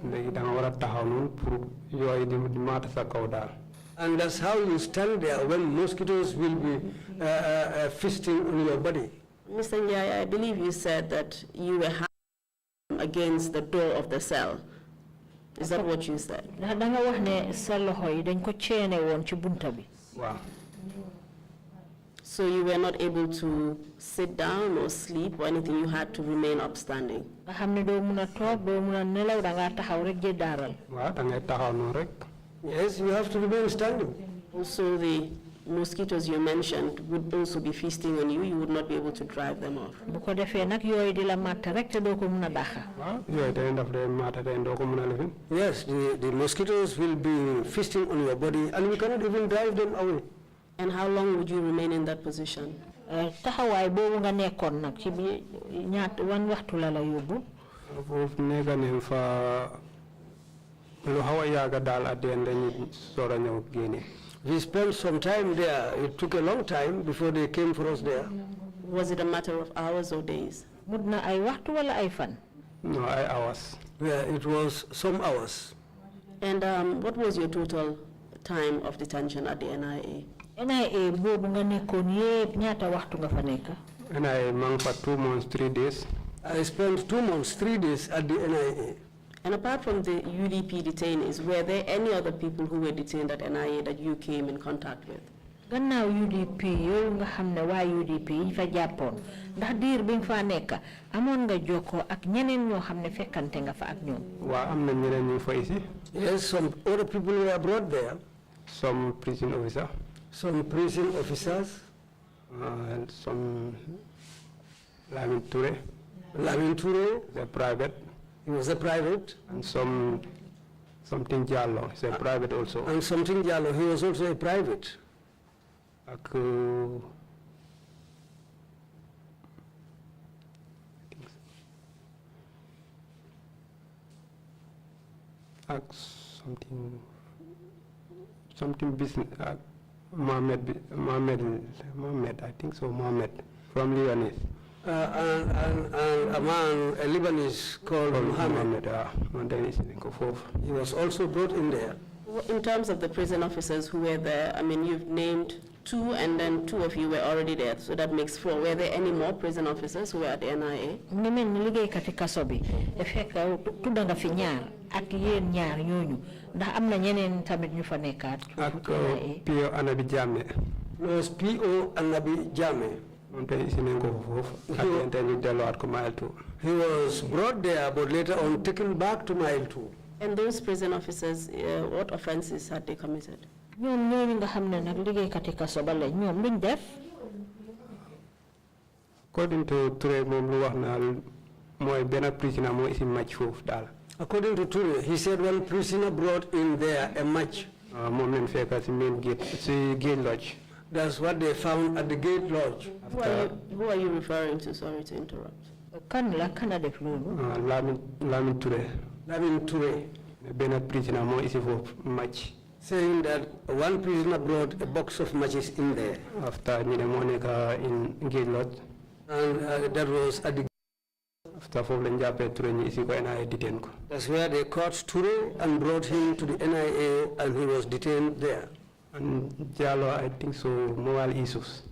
Léegi da nga war a taxaw noonu pour yooyu di maata sa kaw daal. And that's how you stand there when mosquitoes will be feasting on your body. Mr. Njie, I believe you said that you were against the door of the cell. Is that what you said? Wow. So you were not able to sit down or sleep or anything, you had to remain upstanding? Yes, you have to remain standing. Also, the mosquitoes you mentioned would also be feasting on you, you would not be able to drive them off. Bu ko defee nag yooyu di la matt rek te doo ko mun a dàqa. yooyu day daf day maata day doo ko mun a lifin. Yes, the mosquitoes will be feasting on your body and we cannot even drive them away. And how long would you remain in that position? Taxawaay boobu nga nekkoon nag ci bi ñaat wan waxtu la la yóbbu. Foofu nekka ne fa lu xaw a yàgga daal at the end dañuy soor a ñëw génne. We spent some time there. It took a long time before they came for us there. Was it a matter of hours or days? Mut na ay waxtu wala ay fan? No, ay hours. Yeah, it was some hours. And what was your total time of detention at the NIA? NIA boobu nga nekkoon yépp ñaata waxtu nga fa nekk? NIA mang fa 2 months 3 days. I spent 2 months 3 days at the NIA. And apart from the UDP detainees, were there any other people who were detained at NIA that you came in contact with? Gannaaw UDP yow nga xam ne waa UDP yi fa jàppoon ndax diir bi nga fa nekk amoon nga jokkoo ak ñeneen ñoo xam ne fekkante nga fa ak ñoom. Waa am na ñeneen ñu fa ici. Yes, some other people were brought there. Some prison officer. Some prison officers. And some Lamin Touré. Lamin Touré. The private. He was a private. And something Jallo, he's a private also. And something Jallo, he was also a private. Ak something business. Mohammed, I think so. Mohammed from Lebanese. And a man, a Lebanese called Mohammed. He was also brought in there. In terms of the prison officers who were there, I mean, you've named 2 and then 2 of you were already there, so that makes 4. Were there any more prison officers who were at the NIA? Nimen liggéey kati kaso bi fekk tudda nga fi ñaar ak yéen ñaar ñooñu ndax am na ñeneen tamit ñu fa nekkaat. Ak P.O. Anabi Jammeh. Was P.O. Anabi Jammeh. He was brought there but later on taken back to Mile 2. And those prison officers, what offenses had they committed? ñoom ñooñu nga xam ne nag liggéey kati kaso ba la ñoom luñ def. According to Touré moom lu wax na mooy benn prisoner moo isi match foofu daal. According to Touré, he said one prisoner brought in there a match. Moom leen fekk si main gate, si gate lodge. That's what they found at the gate lodge. Who are you referring to? Sorry to interrupt. Kan la kana def loolu. Lamin Touré. Lamin Touré. Benn prisoner moo isi foofu match. Saying that one prisoner brought a box of matches in there. After ñu ne moo nekk in gate lodge. And that was at the. After foofu lañ jàppee Touré ñu isi ko NIA detain ko. That's where they caught Touré and brought him to the NIA and he was detained there. And Jallo, I think so, mobile issues.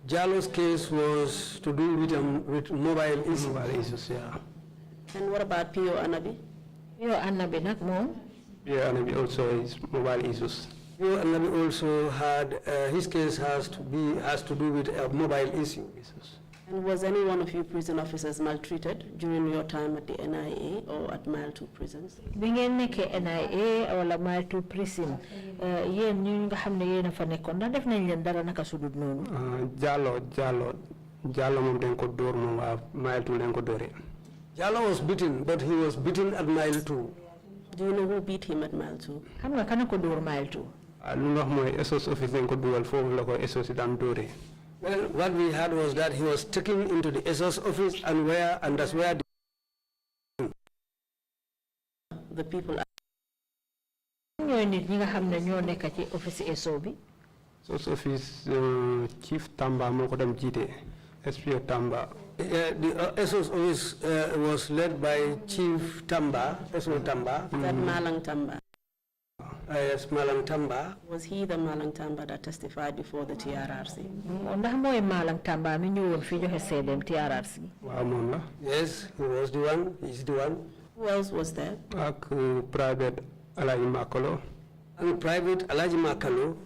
Jallo's case was to do with mobile issues. Mobile issues, yeah. And what about P.O. Anabi? P.O. Anabi nag moom. P.O. Anabi also is mobile issues. P.O. Anabi also had, his case has to do with mobile issues. And was any one of you prison officers maltreated during your time at the NIA or at Mile 2 prisons? Bi ngeen nekkee NIA wala Mile 2 prison yéen ñu nga xam ne yéen a fa nekkoon ndax def nañ leen dara naka sudut noonu. Jallo moom dañ ko dóor moom waa Mile 2 lañ ko dóoree. Jallo was beaten, but he was beaten at Mile 2. Do you know who beat him at Mile 2? Xam nga kana ko dóor Mile 2. Lu wax mooy SOS office dañ ko dugal foofu la ko SOS daan dóoree. Well, what we had was that he was taken into the SOS office and that's where the people. ñooy nit ñi nga xam ne ñoo nekk ci office SO bi. SOS office Chief Tamba moo ko dem jiite SPO Tamba. The SOS office was led by Chief Tamba, SO Tamba. That Malang Tamba. Yes, Malang Tamba. Was he the Malang Tamba that testified before the TRRC? Ndax mooy Malang Tamba mi ñëwoon fii joxe seedeem TRRC. Waaw moom la. Yes, he was the one. He's the one. Who else was there? Ak private Alaji Makalo. And private Alaji Makalo.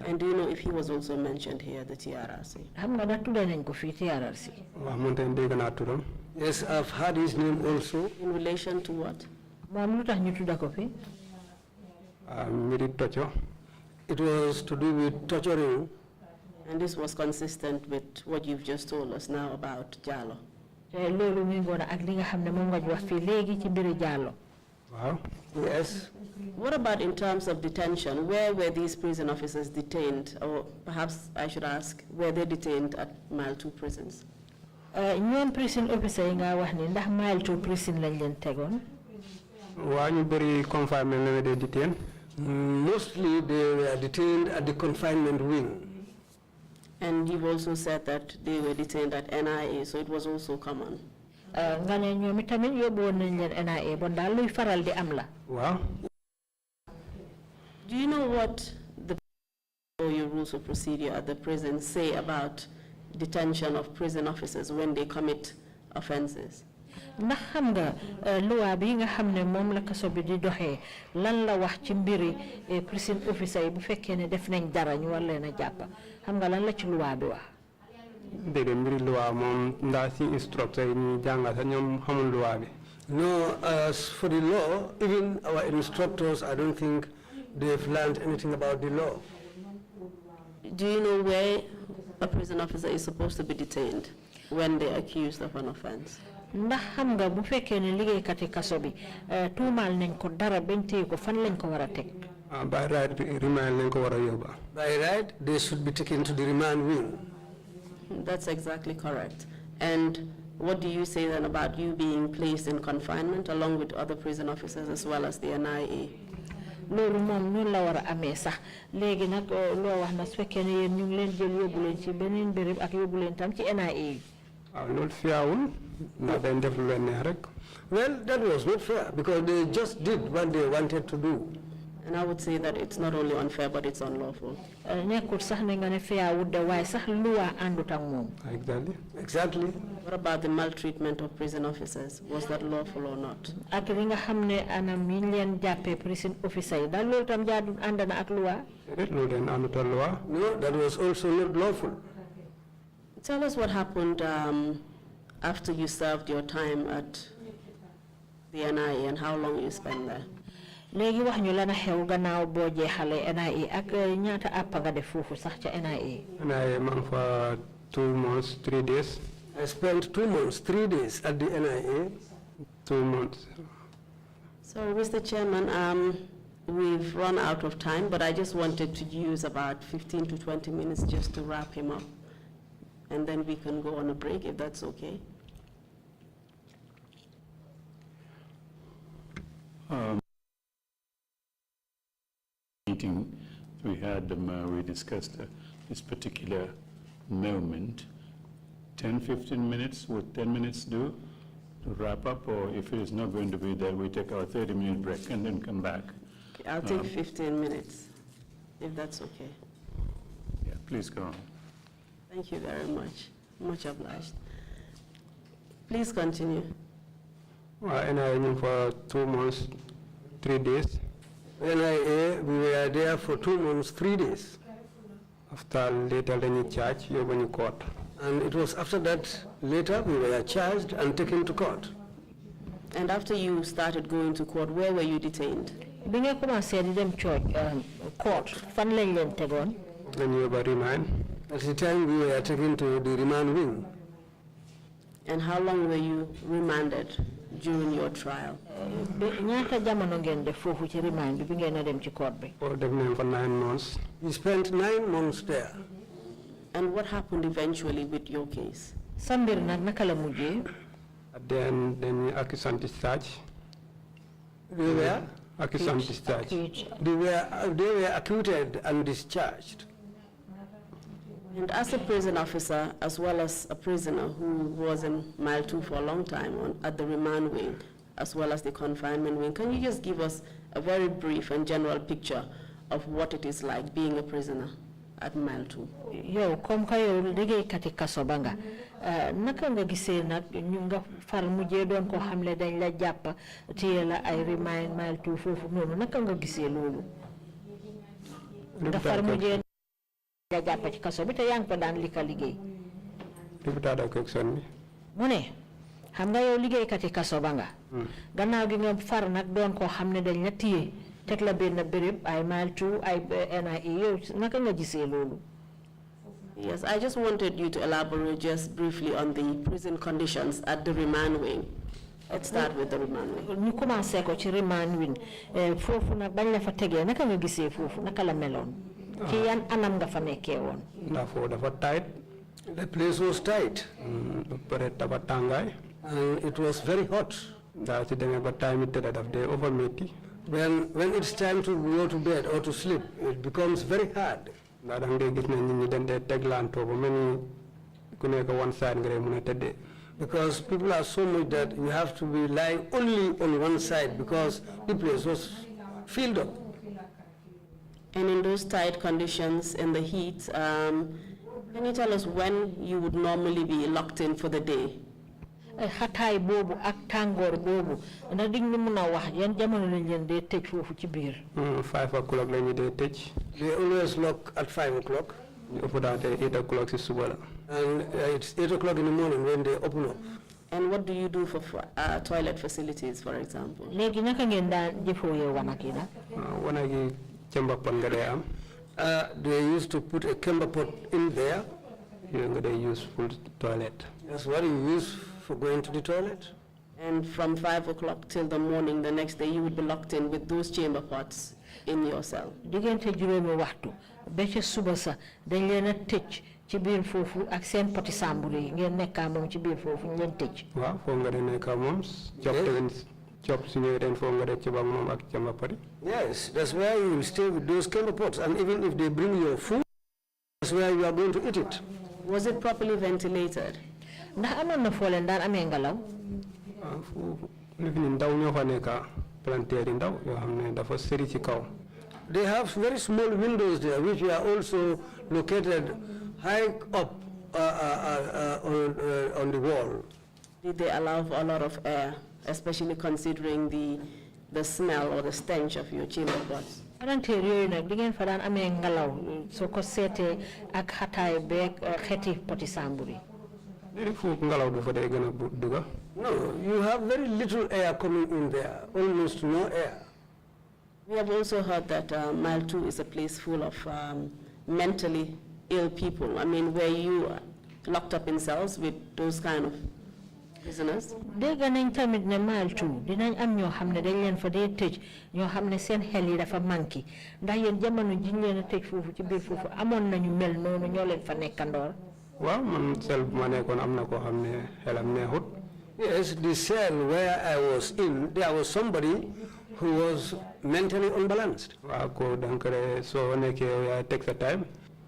And do you know if he was also mentioned here at the TRRC? Xam nga da tudda nañ ko fii TRRC. Waaw moom tamit dégg naa turam. Yes, I've heard his name also. In relation to what? Maam lu tax ñu tudda ko fii. Mbiri torture. It was to do with torturing. And this was consistent with what you've just told us now about Jallo. Wow. Yes. What about in terms of detention? Where were these prison officers detained? Or perhaps I should ask, were they detained at Mile 2 prisons? ñoom prison officer yi nga wax ni ndax Mile 2 prison lañ leen tegoon. Waa ñu bëri confinement la de detain. Mostly they were detained at the confinement wing. And you've also said that they were detained at NIA, so it was also common. Nga ne ñoom itamit yóbbu woon nañ leen NIA bon daal luy faral di am la. Waaw. Do you know what your rules of procedure at the prison say about detention of prison officers when they commit offenses? Ndax xam nga loi bi nga xam ne moom la kaso bi di doxee lan la wax ci mbiri prison officer yi bu fekkee ne def nañ dara ñu war leen a jàpp xam nga lan la ci loi bi wax. Déedéet mbiri loi moom ndax si instructeur yi ñuy jàngal sax ñoom xamul loi bi. No, as for the law, even our instructors, I don't think they've learned anything about the law. Do you know where a prison officer is supposed to be detained when they're accused of an offense? Ndax xam nga bu fekkee ne liggéeykat yi kaso bi tuumaal nañ ko dara bañ téye ko fan lañ ko war a teg. By right remand lañ ko war a yóbba. By right, they should be taken to the remand wing. That's exactly correct. And what do you say then about you being placed in confinement along with other prison officers as well as the NIA? loolu moom noonu la war a amee sax léegi nag loo wax na su fekkee ne yéen ñu ngi leen jël yóbbu leen ci beneen béréb ak yóbbu leen tam ci NIA. Loolu fiyaawul ndax dañ def lu leen neex rek. Well, that was not fair because they just did what they wanted to do. And I would say that it's not only unfair, but it's unlawful. nekkul sax ne nga ne fiyaawul de waaye sax luwa àndut ak moom. Exactly. What about the maltreatment of prison officers? Was that lawful or not? ak li nga xam ne anam yi leen jàppee prison officer yi daal loolu tam jaadu ànd na ak luwa. loolu den àndut ak luwa. No, that was also not lawful. Tell us what happened after you served your time at the NIA and how long you spent there. léegi wax ñu la na xew gannaaw boo jeexalee NIA ak ñaata àpp nga def foofu sax ca NIA. NIA maa ngi fa 2 months 3 days. I spent 2 months 3 days at the NIA. 2 months. So, Mr. Chairman, we've run out of time, but I just wanted to use about 15 to 20 minutes just to wrap him up, and then we can go on a break if that's okay. Meeting we had, we discussed this particular moment. 10-15 minutes, would 10 minutes do to wrap up, or if it is not going to be there, we take our 30-minute break and then come back? I'll take 15 minutes, if that's okay. Yeah, please go on. Thank you very much. Much obliged. Please continue. NIA for 2 months, 3 days. NIA, we were there for 2 months, 3 days. After later, then you charge, you're going to court. And it was after that, later, we were charged and taken to court. And after you started going to court, where were you detained? bi nga commencé di dem court fan lañ leen tegoon. Then you were remand. At the time, we were taken to the remand wing. And how long were you remanded during your trial? ñaata jamono ngeen def foofu ci remand bi ngeen a dem ci court bi. Oh, def nañ for 9 months. We spent 9 months there. And what happened eventually with your case? sa mbir nag naka la mujjee. Then you accused and discharged. They were? Accused and discharged. They were acquitted and discharged. And as a prison officer, as well as a prisoner who was in Mile 2 for a long time at the remand wing, as well as the confinement wing, can you just give us a very brief and general picture of what it is like being a prisoner at Mile 2? yow comme que yow liggéeykati kaso ba nga naka nga gisee nag ñu nga far mujjee doon ko xamle dañ la jàpp téye la ay remand Mile 2 foofu noonu naka nga gisee loolu. nga far mujjee la jàpp ci kaso bi te yaa ngi ko daan liggéey. mu ne xam nga yow liggéeykati kaso ba nga. gannaaw gi nga far nag doon koo xam ne dañ la téye teg la benn béréb ay Mile 2 ay NIA yow naka nga gisee loolu. Yes, I just wanted you to elaborate just briefly on the prison conditions at the remand wing. Let's start with the remand wing. ñu commencé ko ci remand wing foofu nag bañ la fa tegee naka nga gisee foofu naka la meloon ci yan anam nga fa nekkee woon. ndax foofu dafa tight. The place was tight. Ba dafa tàngaay. And it was very hot. ndax ci demee ba time it tëdd daf dee over métti. When it's time to go to bed or to sleep, it becomes very hard. ndax da ngay gis ne nit ñi dañ dee teglantoo ba mel ni ku nekk one side nga dee mën a tëddee. Because people are so much that you have to be lying only on one side because the place was filled up. And in those tight conditions in the heat, can you tell us when you would normally be locked in for the day? xataay boobu ak tàngoor boobu ndax dig ñu mën a wax yan jamono lañ leen dee tëj foofu ci biir. 5 o'clock la ñu dee tëj. They always lock at 5 o'clock. ñu ëpp daal te 8 o'clock si suba la. And it's 8 o'clock in the morning when they open up. And what do you do for toilet facilities, for example? léegi naka ngeen daan jëfoo yow wanag yi nag. wanag yi cemba pot nga dee am. They used to put a camber pot in there. yooyu nga dee use full toilet. That's what you use for going to the toilet. And from 5 o'clock till the morning, the next day, you would be locked in with those chamber pots in your cell. diggante juróomi waxtu ba ca suba sa dañ leen a tëj ci biir foofu ak seen poti sambur yi ngeen nekkaa moom ci biir foofu ñu leen tëj. waaw foofu nga dee nekkaa moom. job su ñëwee ren foofu nga dee ci ba moom ak camba poti. Yes, that's where you will stay with those camber pots. And even if they bring your food, that's where you are going to eat it. Was it properly ventilated? ndax amoon na foo leen daan amee ngelaw. foofu li fi ni ndaw ñoo fa nekka planteer yi ndaw yoo xam ne dafa sëri ci kaw. They have very small windows there, which are also located high up on the wall. Did they allow for a lot of air, especially considering the smell or the stench of your chamber pots? palanteer yooyu nag di ngeen fa daan amee ngelaw soo ko seetee ak xataay beeg xeeti poti sambur yi. foofu ngelaw du fa dee gën a dugga. No, you have very little air coming in there, almost no air. We have also heard that Malt is a place full of mentally ill people. I mean, were you locked up in cells with those kind of prisoners? dégg nañ tamit ne Malt dinañ am ñoo xam ne dañ leen fa dee tëj ñoo xam ne seen xel yi dafa manqué ndax yéen jamono ji ñu leen a tëj foofu ci biir foofu amoon nañu mel noonu ñoo leen fa nekkandoor. waaw man cell bu ma nekkoon am na koo xam ne xelam neexut. Yes, the cell where I was in, there was somebody who was mentally unbalanced. waaw ko donc soo nekkee yaa take sa time.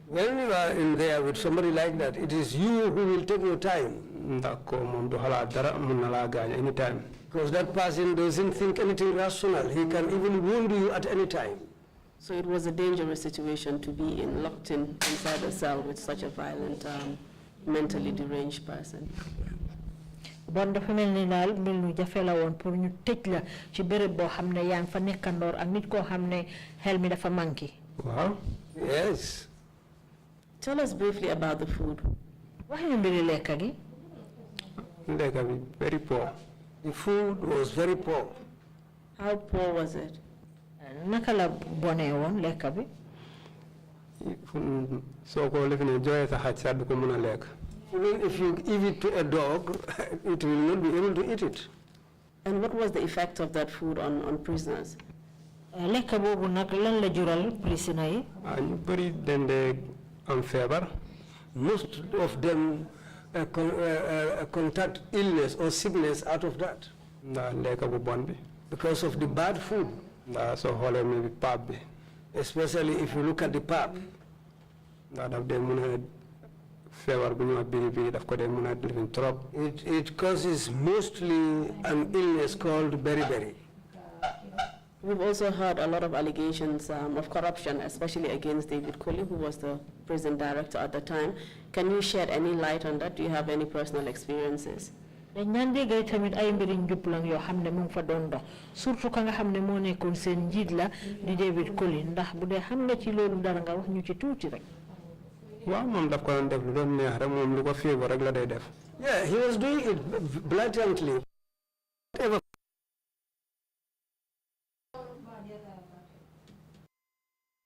When you are in there with somebody like that, it is you who will take your time. ndax ko moom du xalaat dara mun na laa gaañ anytime. Because that person doesn't think anything rational. He can even wound you at any time. So it was a dangerous situation to be locked inside a cell with such a violent, mentally deranged person. bon dafa mel ni daal mel nu jafe la woon pour ñu tëj la ci béréb boo xam ne yaa ngi fa nekkandoor ak nit koo xam ne xel mi dafa manqué. waaw. Yes. Tell us briefly about the food. wax ñu mbiri lekka gi. lekka bi very poor. The food was very poor. How poor was it? naka la bonee woon lekka bi. soo ko lifin jooyee sa xaj sax du ko mën a lekk. Even if you give it to a dog, it will not be able to eat it. And what was the effect of that food on prisoners? lekka boobu nag lan la jural prisoner yi. ñu bëri dañ dee am feebar. Most of them contact illness or sickness out of that. ndax lekka bu bon bi. Because of the bad food. ndax soo xoolee mi bi paap bi. Especially if you look at the pap. ndax daf dee mën a feebar bu ñu wax biri daf ko dee mën a lifin trop. It causes mostly an illness called beriberi. We've also heard a lot of allegations of corruption, especially against David Colley, who was the prison director at the time. Can you shed any light on that? Do you have any personal experiences? dañ naan dégg tamit ay mbiri njublang yoo xam ne mu ngi fa doon dox surtout ka nga xam ne moo nekkoon seen njiit la di David Colley ndax bu dee xam nga ci loolu dara nga wax ñu ci tuuti rek. waaw moom daf ko doon def lu doon neex rek moom lu ko feebar rek la day def. Yeah, he was doing it blatantly.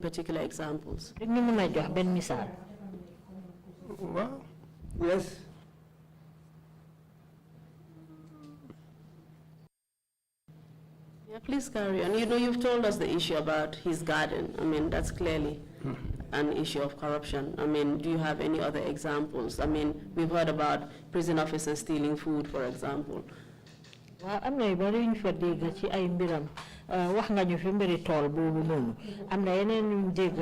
Particular examples. rek ñu mën a jox benn misaal. Well, Yes. Yeah, please carry on. You know, you've told us the issue about his garden. I mean, that's clearly an issue of corruption. I mean, do you have any other examples? I mean, we've heard about prison officers stealing food, for example. am na yu bari yuñ fa dégg ci ay mbiram wax nga ñu fi mbiri tool boobu noonu am na yeneen yuñ dégg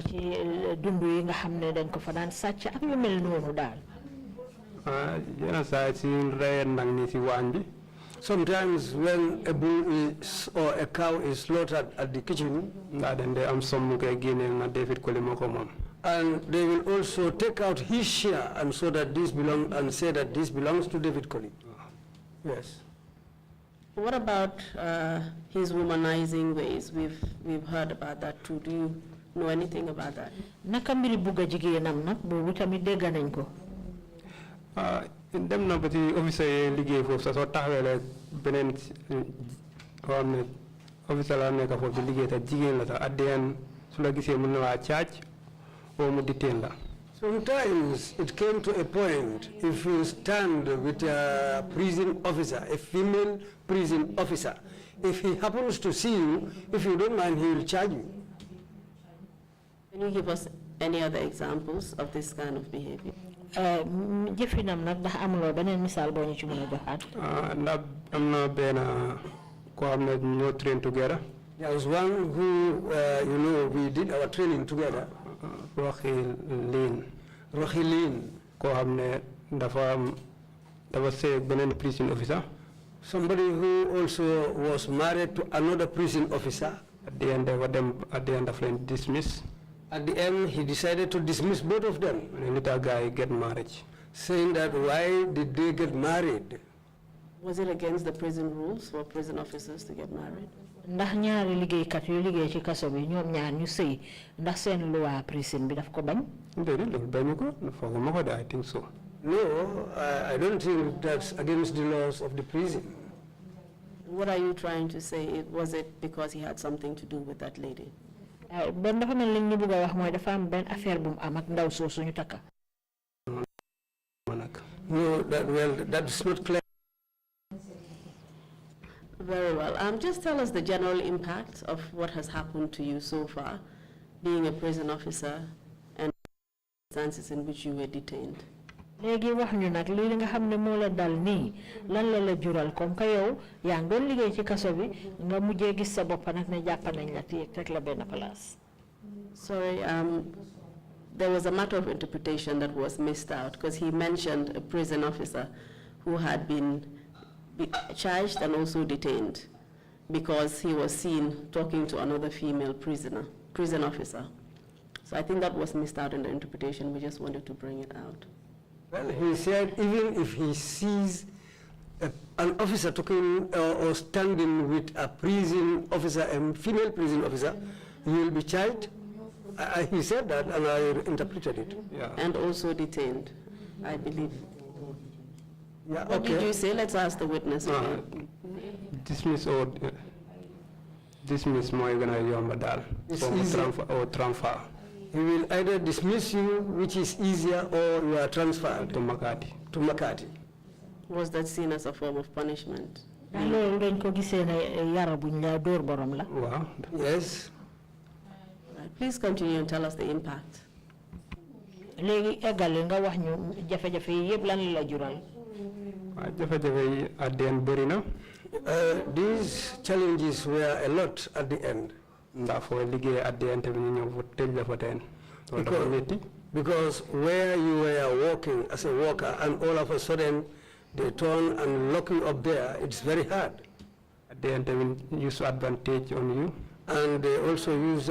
ci dund yi nga xam ne dañ ko fa daan sàcc ak yu mel noonu daal. yenn saa si reyee nag ni si waañ bi. Sometimes when a bull is, or a cow is slaughtered at the kitchen, and they will also take out his share and so that this belong and say that this belongs to David Colley. Yes. What about his womanizing ways? We've heard about that too. Do you know anything about that? Naka mbiri buga jigéenam nag boobu tamit dégg nañ ko. dem na ba ci officier yi liggéey foofu sax soo taxawee beneen xam ne officier la nekk foofu di liggéey te jigéen la sax addeen su la gisee mën na waa caaj oo mu detain la. Sometimes it came to a point, if you stand with a prison officer, a female prison officer, if he happens to see you, if you don't mind, he will charge you. Can you give us any other examples of this kind of behavior? Jëfinam nag ndax amuloo beneen misaal boo ñu ci mën a joxaat. ndax am na benn koo xam ne ñoo train together. There was one who, you know, we did our training together. Roxilin. Koo xam ne dafa sëy beneen prison officer. Somebody who also was married to another prison officer. At the end of them dismiss. At the end, he decided to dismiss both of them. The little guy get married. Saying that why did they get married? Was it against the prison rules for prison officers to get married? Ndax ñaari liggéeykat yu liggéey ci kaso bi ñoom ñaar ñu sëy ndax seen loi prison bi daf ko bañ. Déedéet loolu bañu ko fooguma ko de I think so. No, I don't think that's against the laws of the prison. What are you trying to say? Was it because he had something to do with that lady? Ben dafa mel li ñu bëgg a wax mooy dafa am benn affaire bu mu am ak ndaw soosu ñu takka. No, that's not clear. Very well. Just tell us the general impact of what has happened to you so far, being a prison officer and the circumstances in which you were detained. Léegi wax ñu nag lii nga xam ne moo la dal nii lan la la jural comme que yow yaa ngi doon liggéey ci kaso bi nga mujjee gis sa bopp nag ne jàpp nañ la téye teg la benn place. Sorry, there was a matter of interpretation that was missed out because he mentioned a prison officer who had been charged and also detained because he was seen talking to another female prison officer. So I think that was missed out in the interpretation. We just wanted to bring it out. Well, he said even if he sees an officer talking or standing with a prison officer, a female prison officer, he will be charged. He said that and I interpreted it. Yeah. And also detained, I believe. Yeah, What did you say? Let's ask the witness again. Dismiss or dismiss more gonna yomba dal or transfer. He will either dismiss you, which is easier, or you are transferred to Makati. To Makati. Was that seen as a form of punishment? Loolu dañ ko gisee ne yara buñ la dóor borom la. Waaw. Yes. Please continue and tell us the impact. Léegi eggale nga wax ñu jafe-jafe yi yëpp lan la jural. Jafe-jafe yi at the end bëri na. These challenges were a lot at the end. Ndax foo liggéey at the end tamit ñu ñëw fa tëj la fa teen. Because where you were working as a worker and all of a sudden they turn and lock you up there, it's very hard. At the end they use advantage on you. And they also use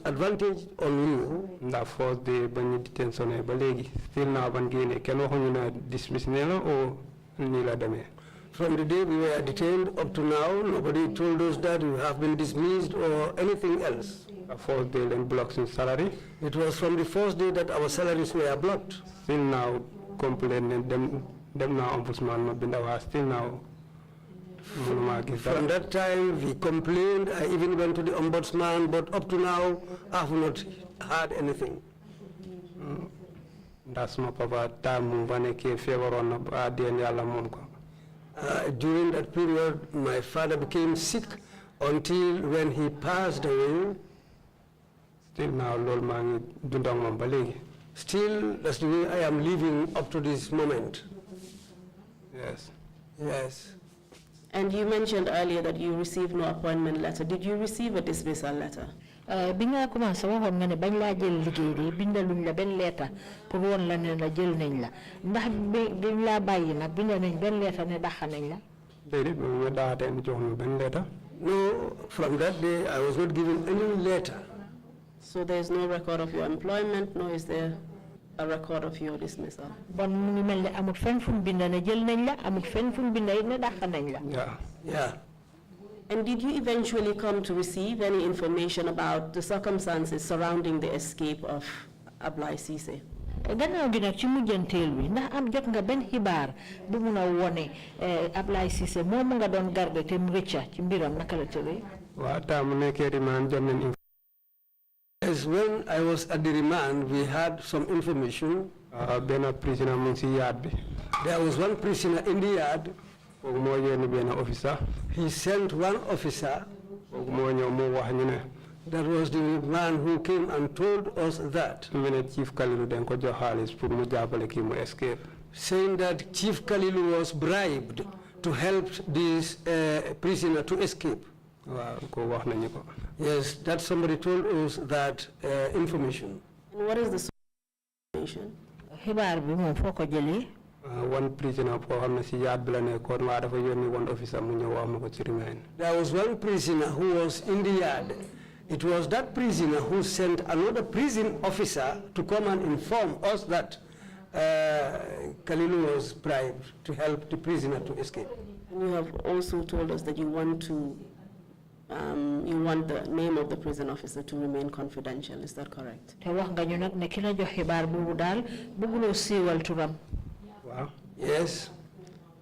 advantage on you. Ndax force de bañu detention ba léegi still now ban génne kenn waxuñu na dismiss ne la o nii la demee. From the day we were detained up to now, nobody told us that we have been dismissed or anything else. The first day then blocks in salary. It was from the first day that our salaries were blocked. Still now complaining them now ombudsman Mabindawa still now. From that time we complained, I even went to the ombudsman, but up to now I have not heard anything. That's my papa time when ke favor on adien yalla mom ko. During that period, my father became sick until when he passed away. Still now lol mangi dundang mom ba legi. Still, that's the way I am living up to this moment. Yes. Yes. And you mentioned earlier that you received no appointment letter. Did you receive a dismissal letter? Binga commencé waxon nga ne bañ la jël liggéey di bindaluñ la ben lettre pour won la ne la jël nañ la ndax biñ la bayyi nak binda nañ ben lettre ne daxa nañ la Dede me daate en jox ñu ben letter. No, from that day, I was not given any letter. So there's no record of your employment, nor is there a record of your dismissal. bon mu ngi melni amul fenn fuñ binda ne jël nañ la amul fenn fuñ binda ne daxa nañ la Yeah. Yeah. And did you eventually come to receive any information about the circumstances surrounding the escape of Ablai Cissé? gannaaw gi nak ci mujjantel wi ndax am jot nga ben xibaar bu mëna woné Ablai Cissé mom nga doon garder té mu rëcca ci mbiram naka la téré Wa ta mu nekké di man jot nañ As when I was at the remand, we had some information. ben prisoner mu ci yaad bi. There was one prisoner in the yard. Ko mo yoni ben officer. He sent one officer. Ko mo ñew mo wax ñu ne That was the man who came and told us that, Chief Kalilu den ko jox xaalis pour mu jappalé ki mu escape. saying that Chief Kalilu was bribed to help this prisoner to escape. Wa ko wax nañu ko. Yes, that somebody told us that information. And what is the information? xibaar bi mom foko jëlé One prisoner ko xamna ci yaad bi la nekkon wa dafa yoni one officer mu ñew wax mako ci remain. There was one prisoner who was in the yard. It was that prisoner who sent another prison officer to come and inform us that Kalilu was bribed to help the prisoner to escape. And you have also told us that you want the name of the prison officer to remain confidential. Is that correct? té wax nga ñu nak ne ki la jox xibaar bu dal bëggulo siiwal turam Wow. Yes.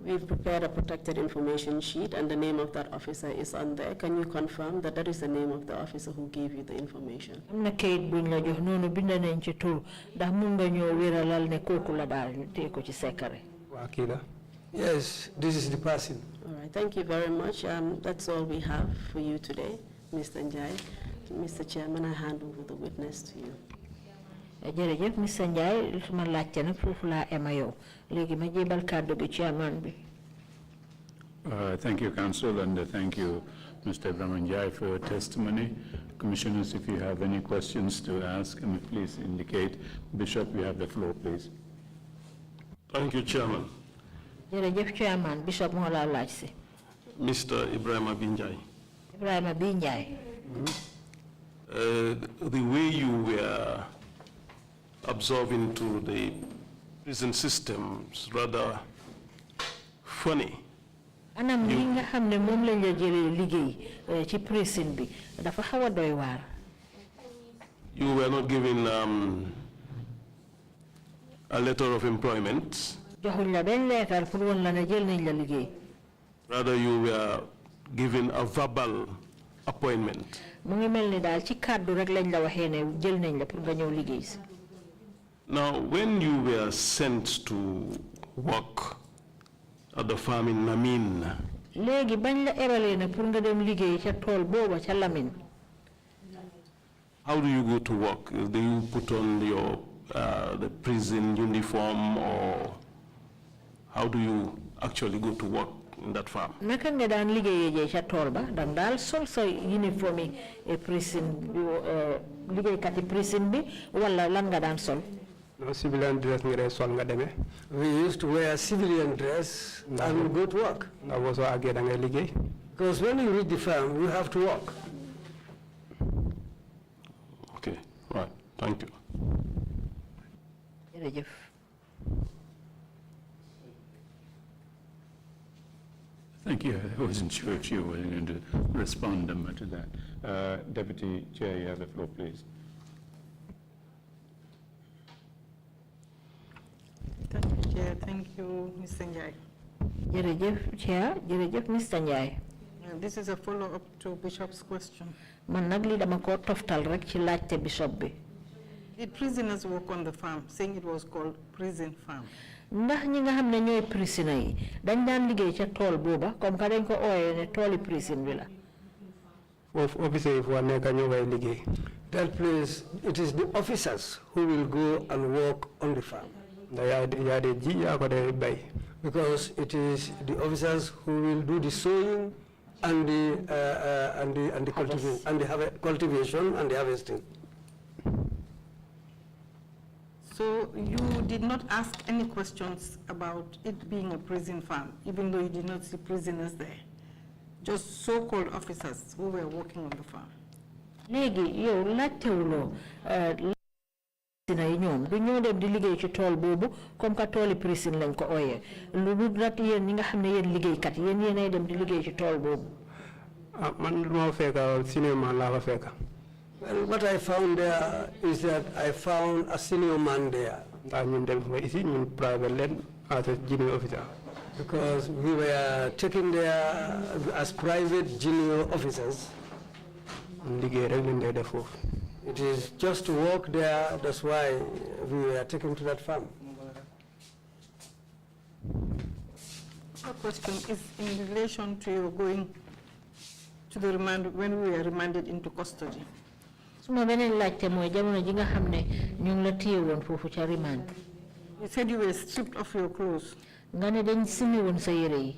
We've prepared a protected information sheet and the name of that officer is on there. Can you confirm that that is the name of the officer who gave you the information? amna kayit buñ la jox nonu bind nañ ci tur ndax mu nga ñoo wéralal ne koku la dal ñu té ko ci secret Wa ki la. Yes, this is the person. All right, thank you very much. That's all we have for you today, Mr. Njie. Mr. Chairman, I hand over the witness to you. jërëjëf Mr. Njie suma laajte nag foofu laa ema yow léegi ma jébal kàddu gi chairman bi Thank you, Council, and thank you, Mr. Ebrima Njie, for your testimony. Commissioners, if you have any questions to ask, please indicate. Bishop, you have the floor, please. Thank you, Chairman. jërëjëf chairman Bishop moo laa laaj si Mr. Ebrima Njie. Ebrima bi Njie The way you were absorbed into the prison system is rather funny. anam li nga xam ne moom lañ la jëlee liggéey ci prison bi dafa xaw a doy waar You were not given a letter of employment. joxuñ la benn leetar pour woon la ne jël nañ la liggéey Rather, you were given a verbal appointment. mu ngi mel ni daal ci kàddu rek lañ la waxee ne jël nañ la pour nga ñëw liggéey si Now, when you were sent to work at the farm in Namin, léegi bañ la eralee na pour nga dem liggéey ca tool booba ca Lamin how do you go to work? Do you put on your the prison uniform, or how do you actually go to work in that farm? naka nga daan liggéeyee jee ca tool ba dang daal sol sa uniforme yi prison bi liggéeykat yi prison bi wala lan nga daan sol No civilian dress nga sol nga demé. We used to wear civilian dress and go to work. Nga bo so agé da ngay liggéey. Because when you reach the farm, you have to work. Okay, right. Thank you. jërëjëf Thank you. I wasn't sure if you were going to respond to that. Deputy Chair, you have the floor, please. Thank you, Chair. Thank you, Mr. Njie. jërëjëf Chair jërëjëf Mr. Njie This is a follow-up to Bishop's question. man nag li dama ko toftal rek ci laajte bishop bi Did prisoners work on the farm, saying it was called prison farm? Ndax ñi nga xam ne ñooy prisoner yi dañ daan liggéey ca tool booba comme que dañ ko ooyee ne tooli prison bi la. Officer yi foo nekk ñoo fay liggéey. That place, it is the officers who will go and work on the farm. Because it is the officers who will do the sowing and the cultivation and the harvesting. So you did not ask any questions about it being a prison farm, even though you did not see prisoners there? Just so-called officers who were working on the farm? Léegi yow laajtewuloo prisoners yi ñoom du ñoo dem di liggéey ci tool boobu comme que tooli prison lañ ko ooyee lu dul nag yéen ñi nga xam ne yéen liggéeykat yéen yéenay dem di liggéey ci tool boobu. Man lu ma fekk senior man laa fa fekk. Well, what I found there is that I found a senior man there. ñun dem fa ici ñun private leen as a junior officer. Because we were taken there as private junior officers. It is just to work there, that's why we were taken to that farm. The question is in relation to your going to the remand when we were remanded into custody. Suma beneen laajte mooy jamono ji nga xam ne ñu ngi la téye woon foofu ca remand. You said you were stripped of your clothes. Nga ne dañ simi woon sa yére yi.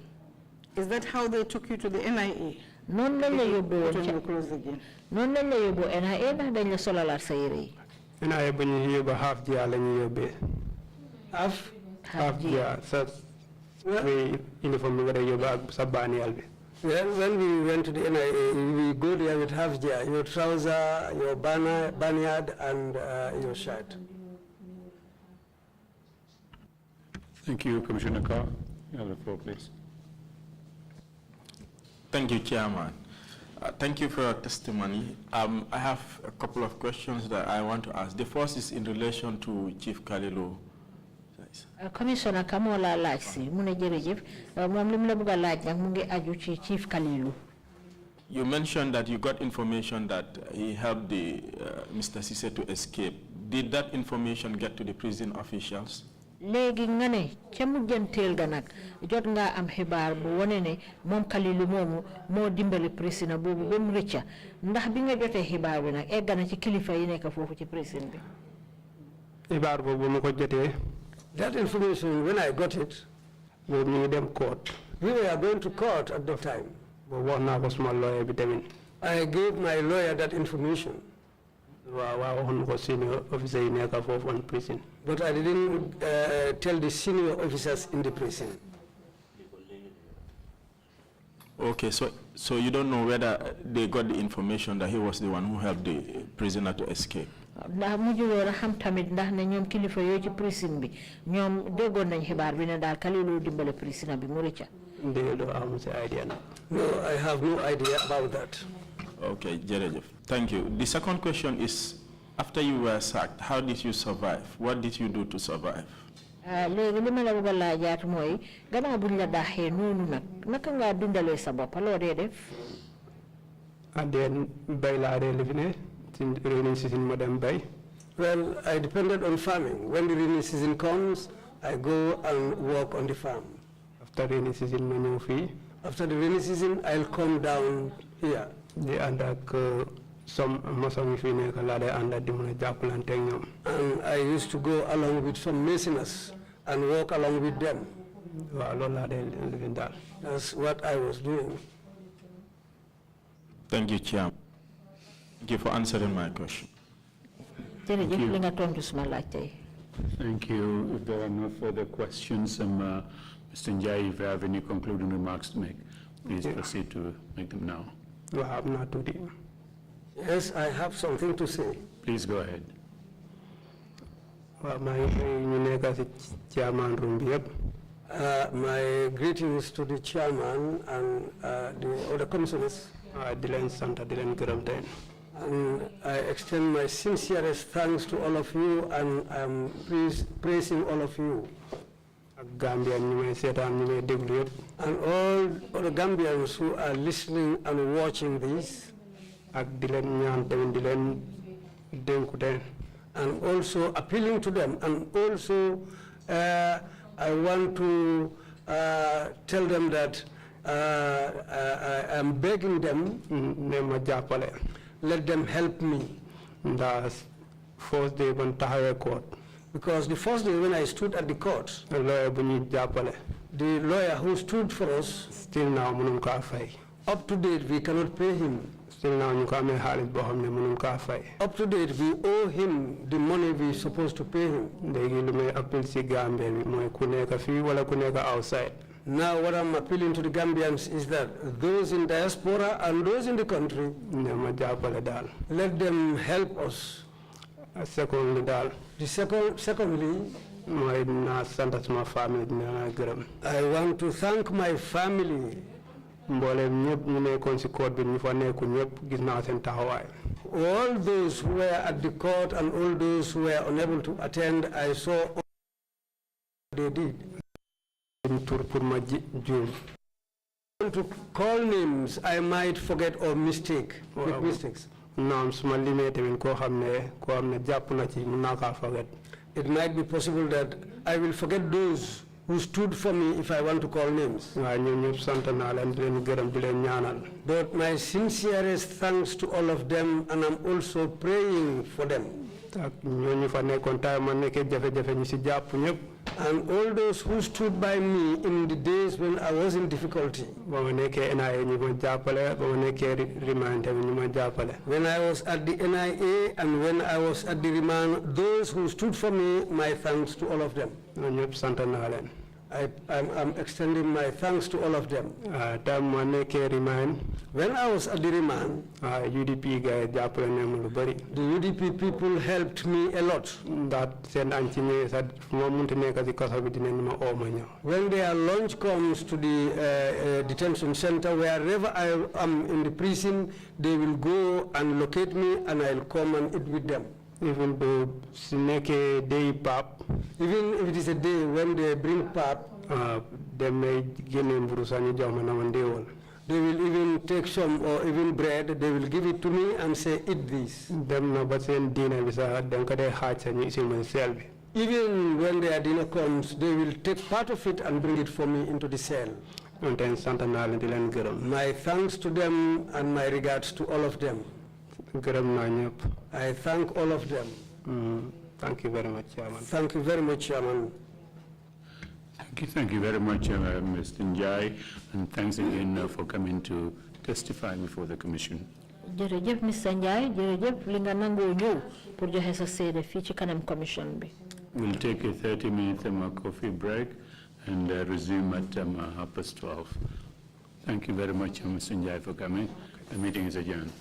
Is that how they took you to the NIA? Non lañ la yóbbu woon Put on your clothes again. Non lañ la yóbbu NIA ndax dañ la solalaat sa yére yi. NIA ba ñu yóbbu half jia la ñu yóbbee. Half jia sa uniform bi nga day yóbbu ak sa baanial bi. Well, when we went to the NIA, we go there with half jia, your trouser, your banyard, and your shirt. Thank you, Commissioner Carr. You have the floor, please. Thank you, Chairman. Thank you for your testimony. I have a couple of questions that I want to ask. The first is in relation to Chief Kalilu. Commissioner Kamola laaj si mu ne jërëjëf moom li mu la bëgg a laaj nag mu ngi aju ci Chief Kalilu. You mentioned that you got information that he helped Mr. Cisse to escape. Did that information get to the prison officials? Léegi nga ne ca mujjanteel ga nag jot nga am xibaar bu wone ne moom Kalilu moomu moo dimbali prisoner boobu ba mu rëcca ndax bi nga jotee xibaar bi nag egg na ci kilifa yi nekk foofu ci prison bi. Xibaar boobu mu ko jotee. That information, when I got it, we were going to court at the time. I gave my lawyer that information. But I didn't tell the senior officers in the prison. Okay, so you don't know whether they got the information that he was the one who helped the prisoner to escape? Ndax mujjuloon a xam tamit ndax ne ñoom kilifa yooyu ci prison bi ñoom déggoon nañ xibaar bi ne daal Kalilu dimbale prisoner bi mu rëcca. No, I have no idea about that. Okay, Jerejef. Thank you. The second question is, after you were sacked, how did you survive? What did you do to survive? Léegi li ma la bëgg a laajaat mooy gannaaw buñ la daaxee noonu nag naka ngaa dundalee sa bopp loo dee def. Bay laa dee lifine. Well, I depended on farming. When the rainy season comes, I go and work on the farm. After rainy season, After the rainy season, I'll come down here. And I used to go along with some masoners and walk along with them. That's what I was doing. Thank you, Chairman. Thank you for answering my question. Thank you. Thank you. If there are no further questions, Mr. Njie, if you have any concluding remarks to make, please proceed to make them now. Yes, I have something to say. Please go ahead. My greetings to the chairman and the other commissioners. And I extend my sincerest thanks to all of you, and I'm praising all of you. And all the Gambians who are listening and watching this. and also appealing to them, and also I want to tell them that I am begging them, let them help me. That's first day when Tahawe court. Because the first day when I stood at the court, the lawyer who stood for us, still now up to date we cannot pay him. Still now up to date we owe him the money we supposed to pay him. Now what I'm appealing to the Gambians is that those in diaspora and those in the country, let them help us. Secondly, secondly, I want to thank my family. All those who were at the court and all those who were unable to attend, I saw all they did. To call names, I might forget or make mistakes. It might be possible that I will forget those who stood for me if I want to call names. But my sincerest thanks to all of them, and I'm also praying for them. And all those who stood by me in the days when I was in difficulty. When I was at the NIA and when I was at the remand, those who stood for me, my thanks to all of them. I'm extending my thanks to all of them. When I was at the remand, the UDP people helped me a lot. When their lunch comes to the detention center, wherever I am in the prison, they will go and locate me and I'll come and eat with them. Even though day pap, even if it is a day when they bring pap, they may give me they will even take some or even bread, they will give it to me and say, eat this. Even when their dinner comes, they will take part of it and bring it for me into the cell. My thanks to them and my regards to all of them. I thank all of them. Thank you very much, Chairman. Thank you very much, Chairman. Thank you very much, Mr. Njie, and thanks again for coming to testify before the Commission. Jërëjëf Mr. Njie, jërëjëf li nga nangoo ñëw pour joxe sa seede fii ci kanam Commission bi. We'll take a 30-minute coffee break and resume at 12:30. Thank you very much, Mr. Njie, for coming. The meeting is adjourned.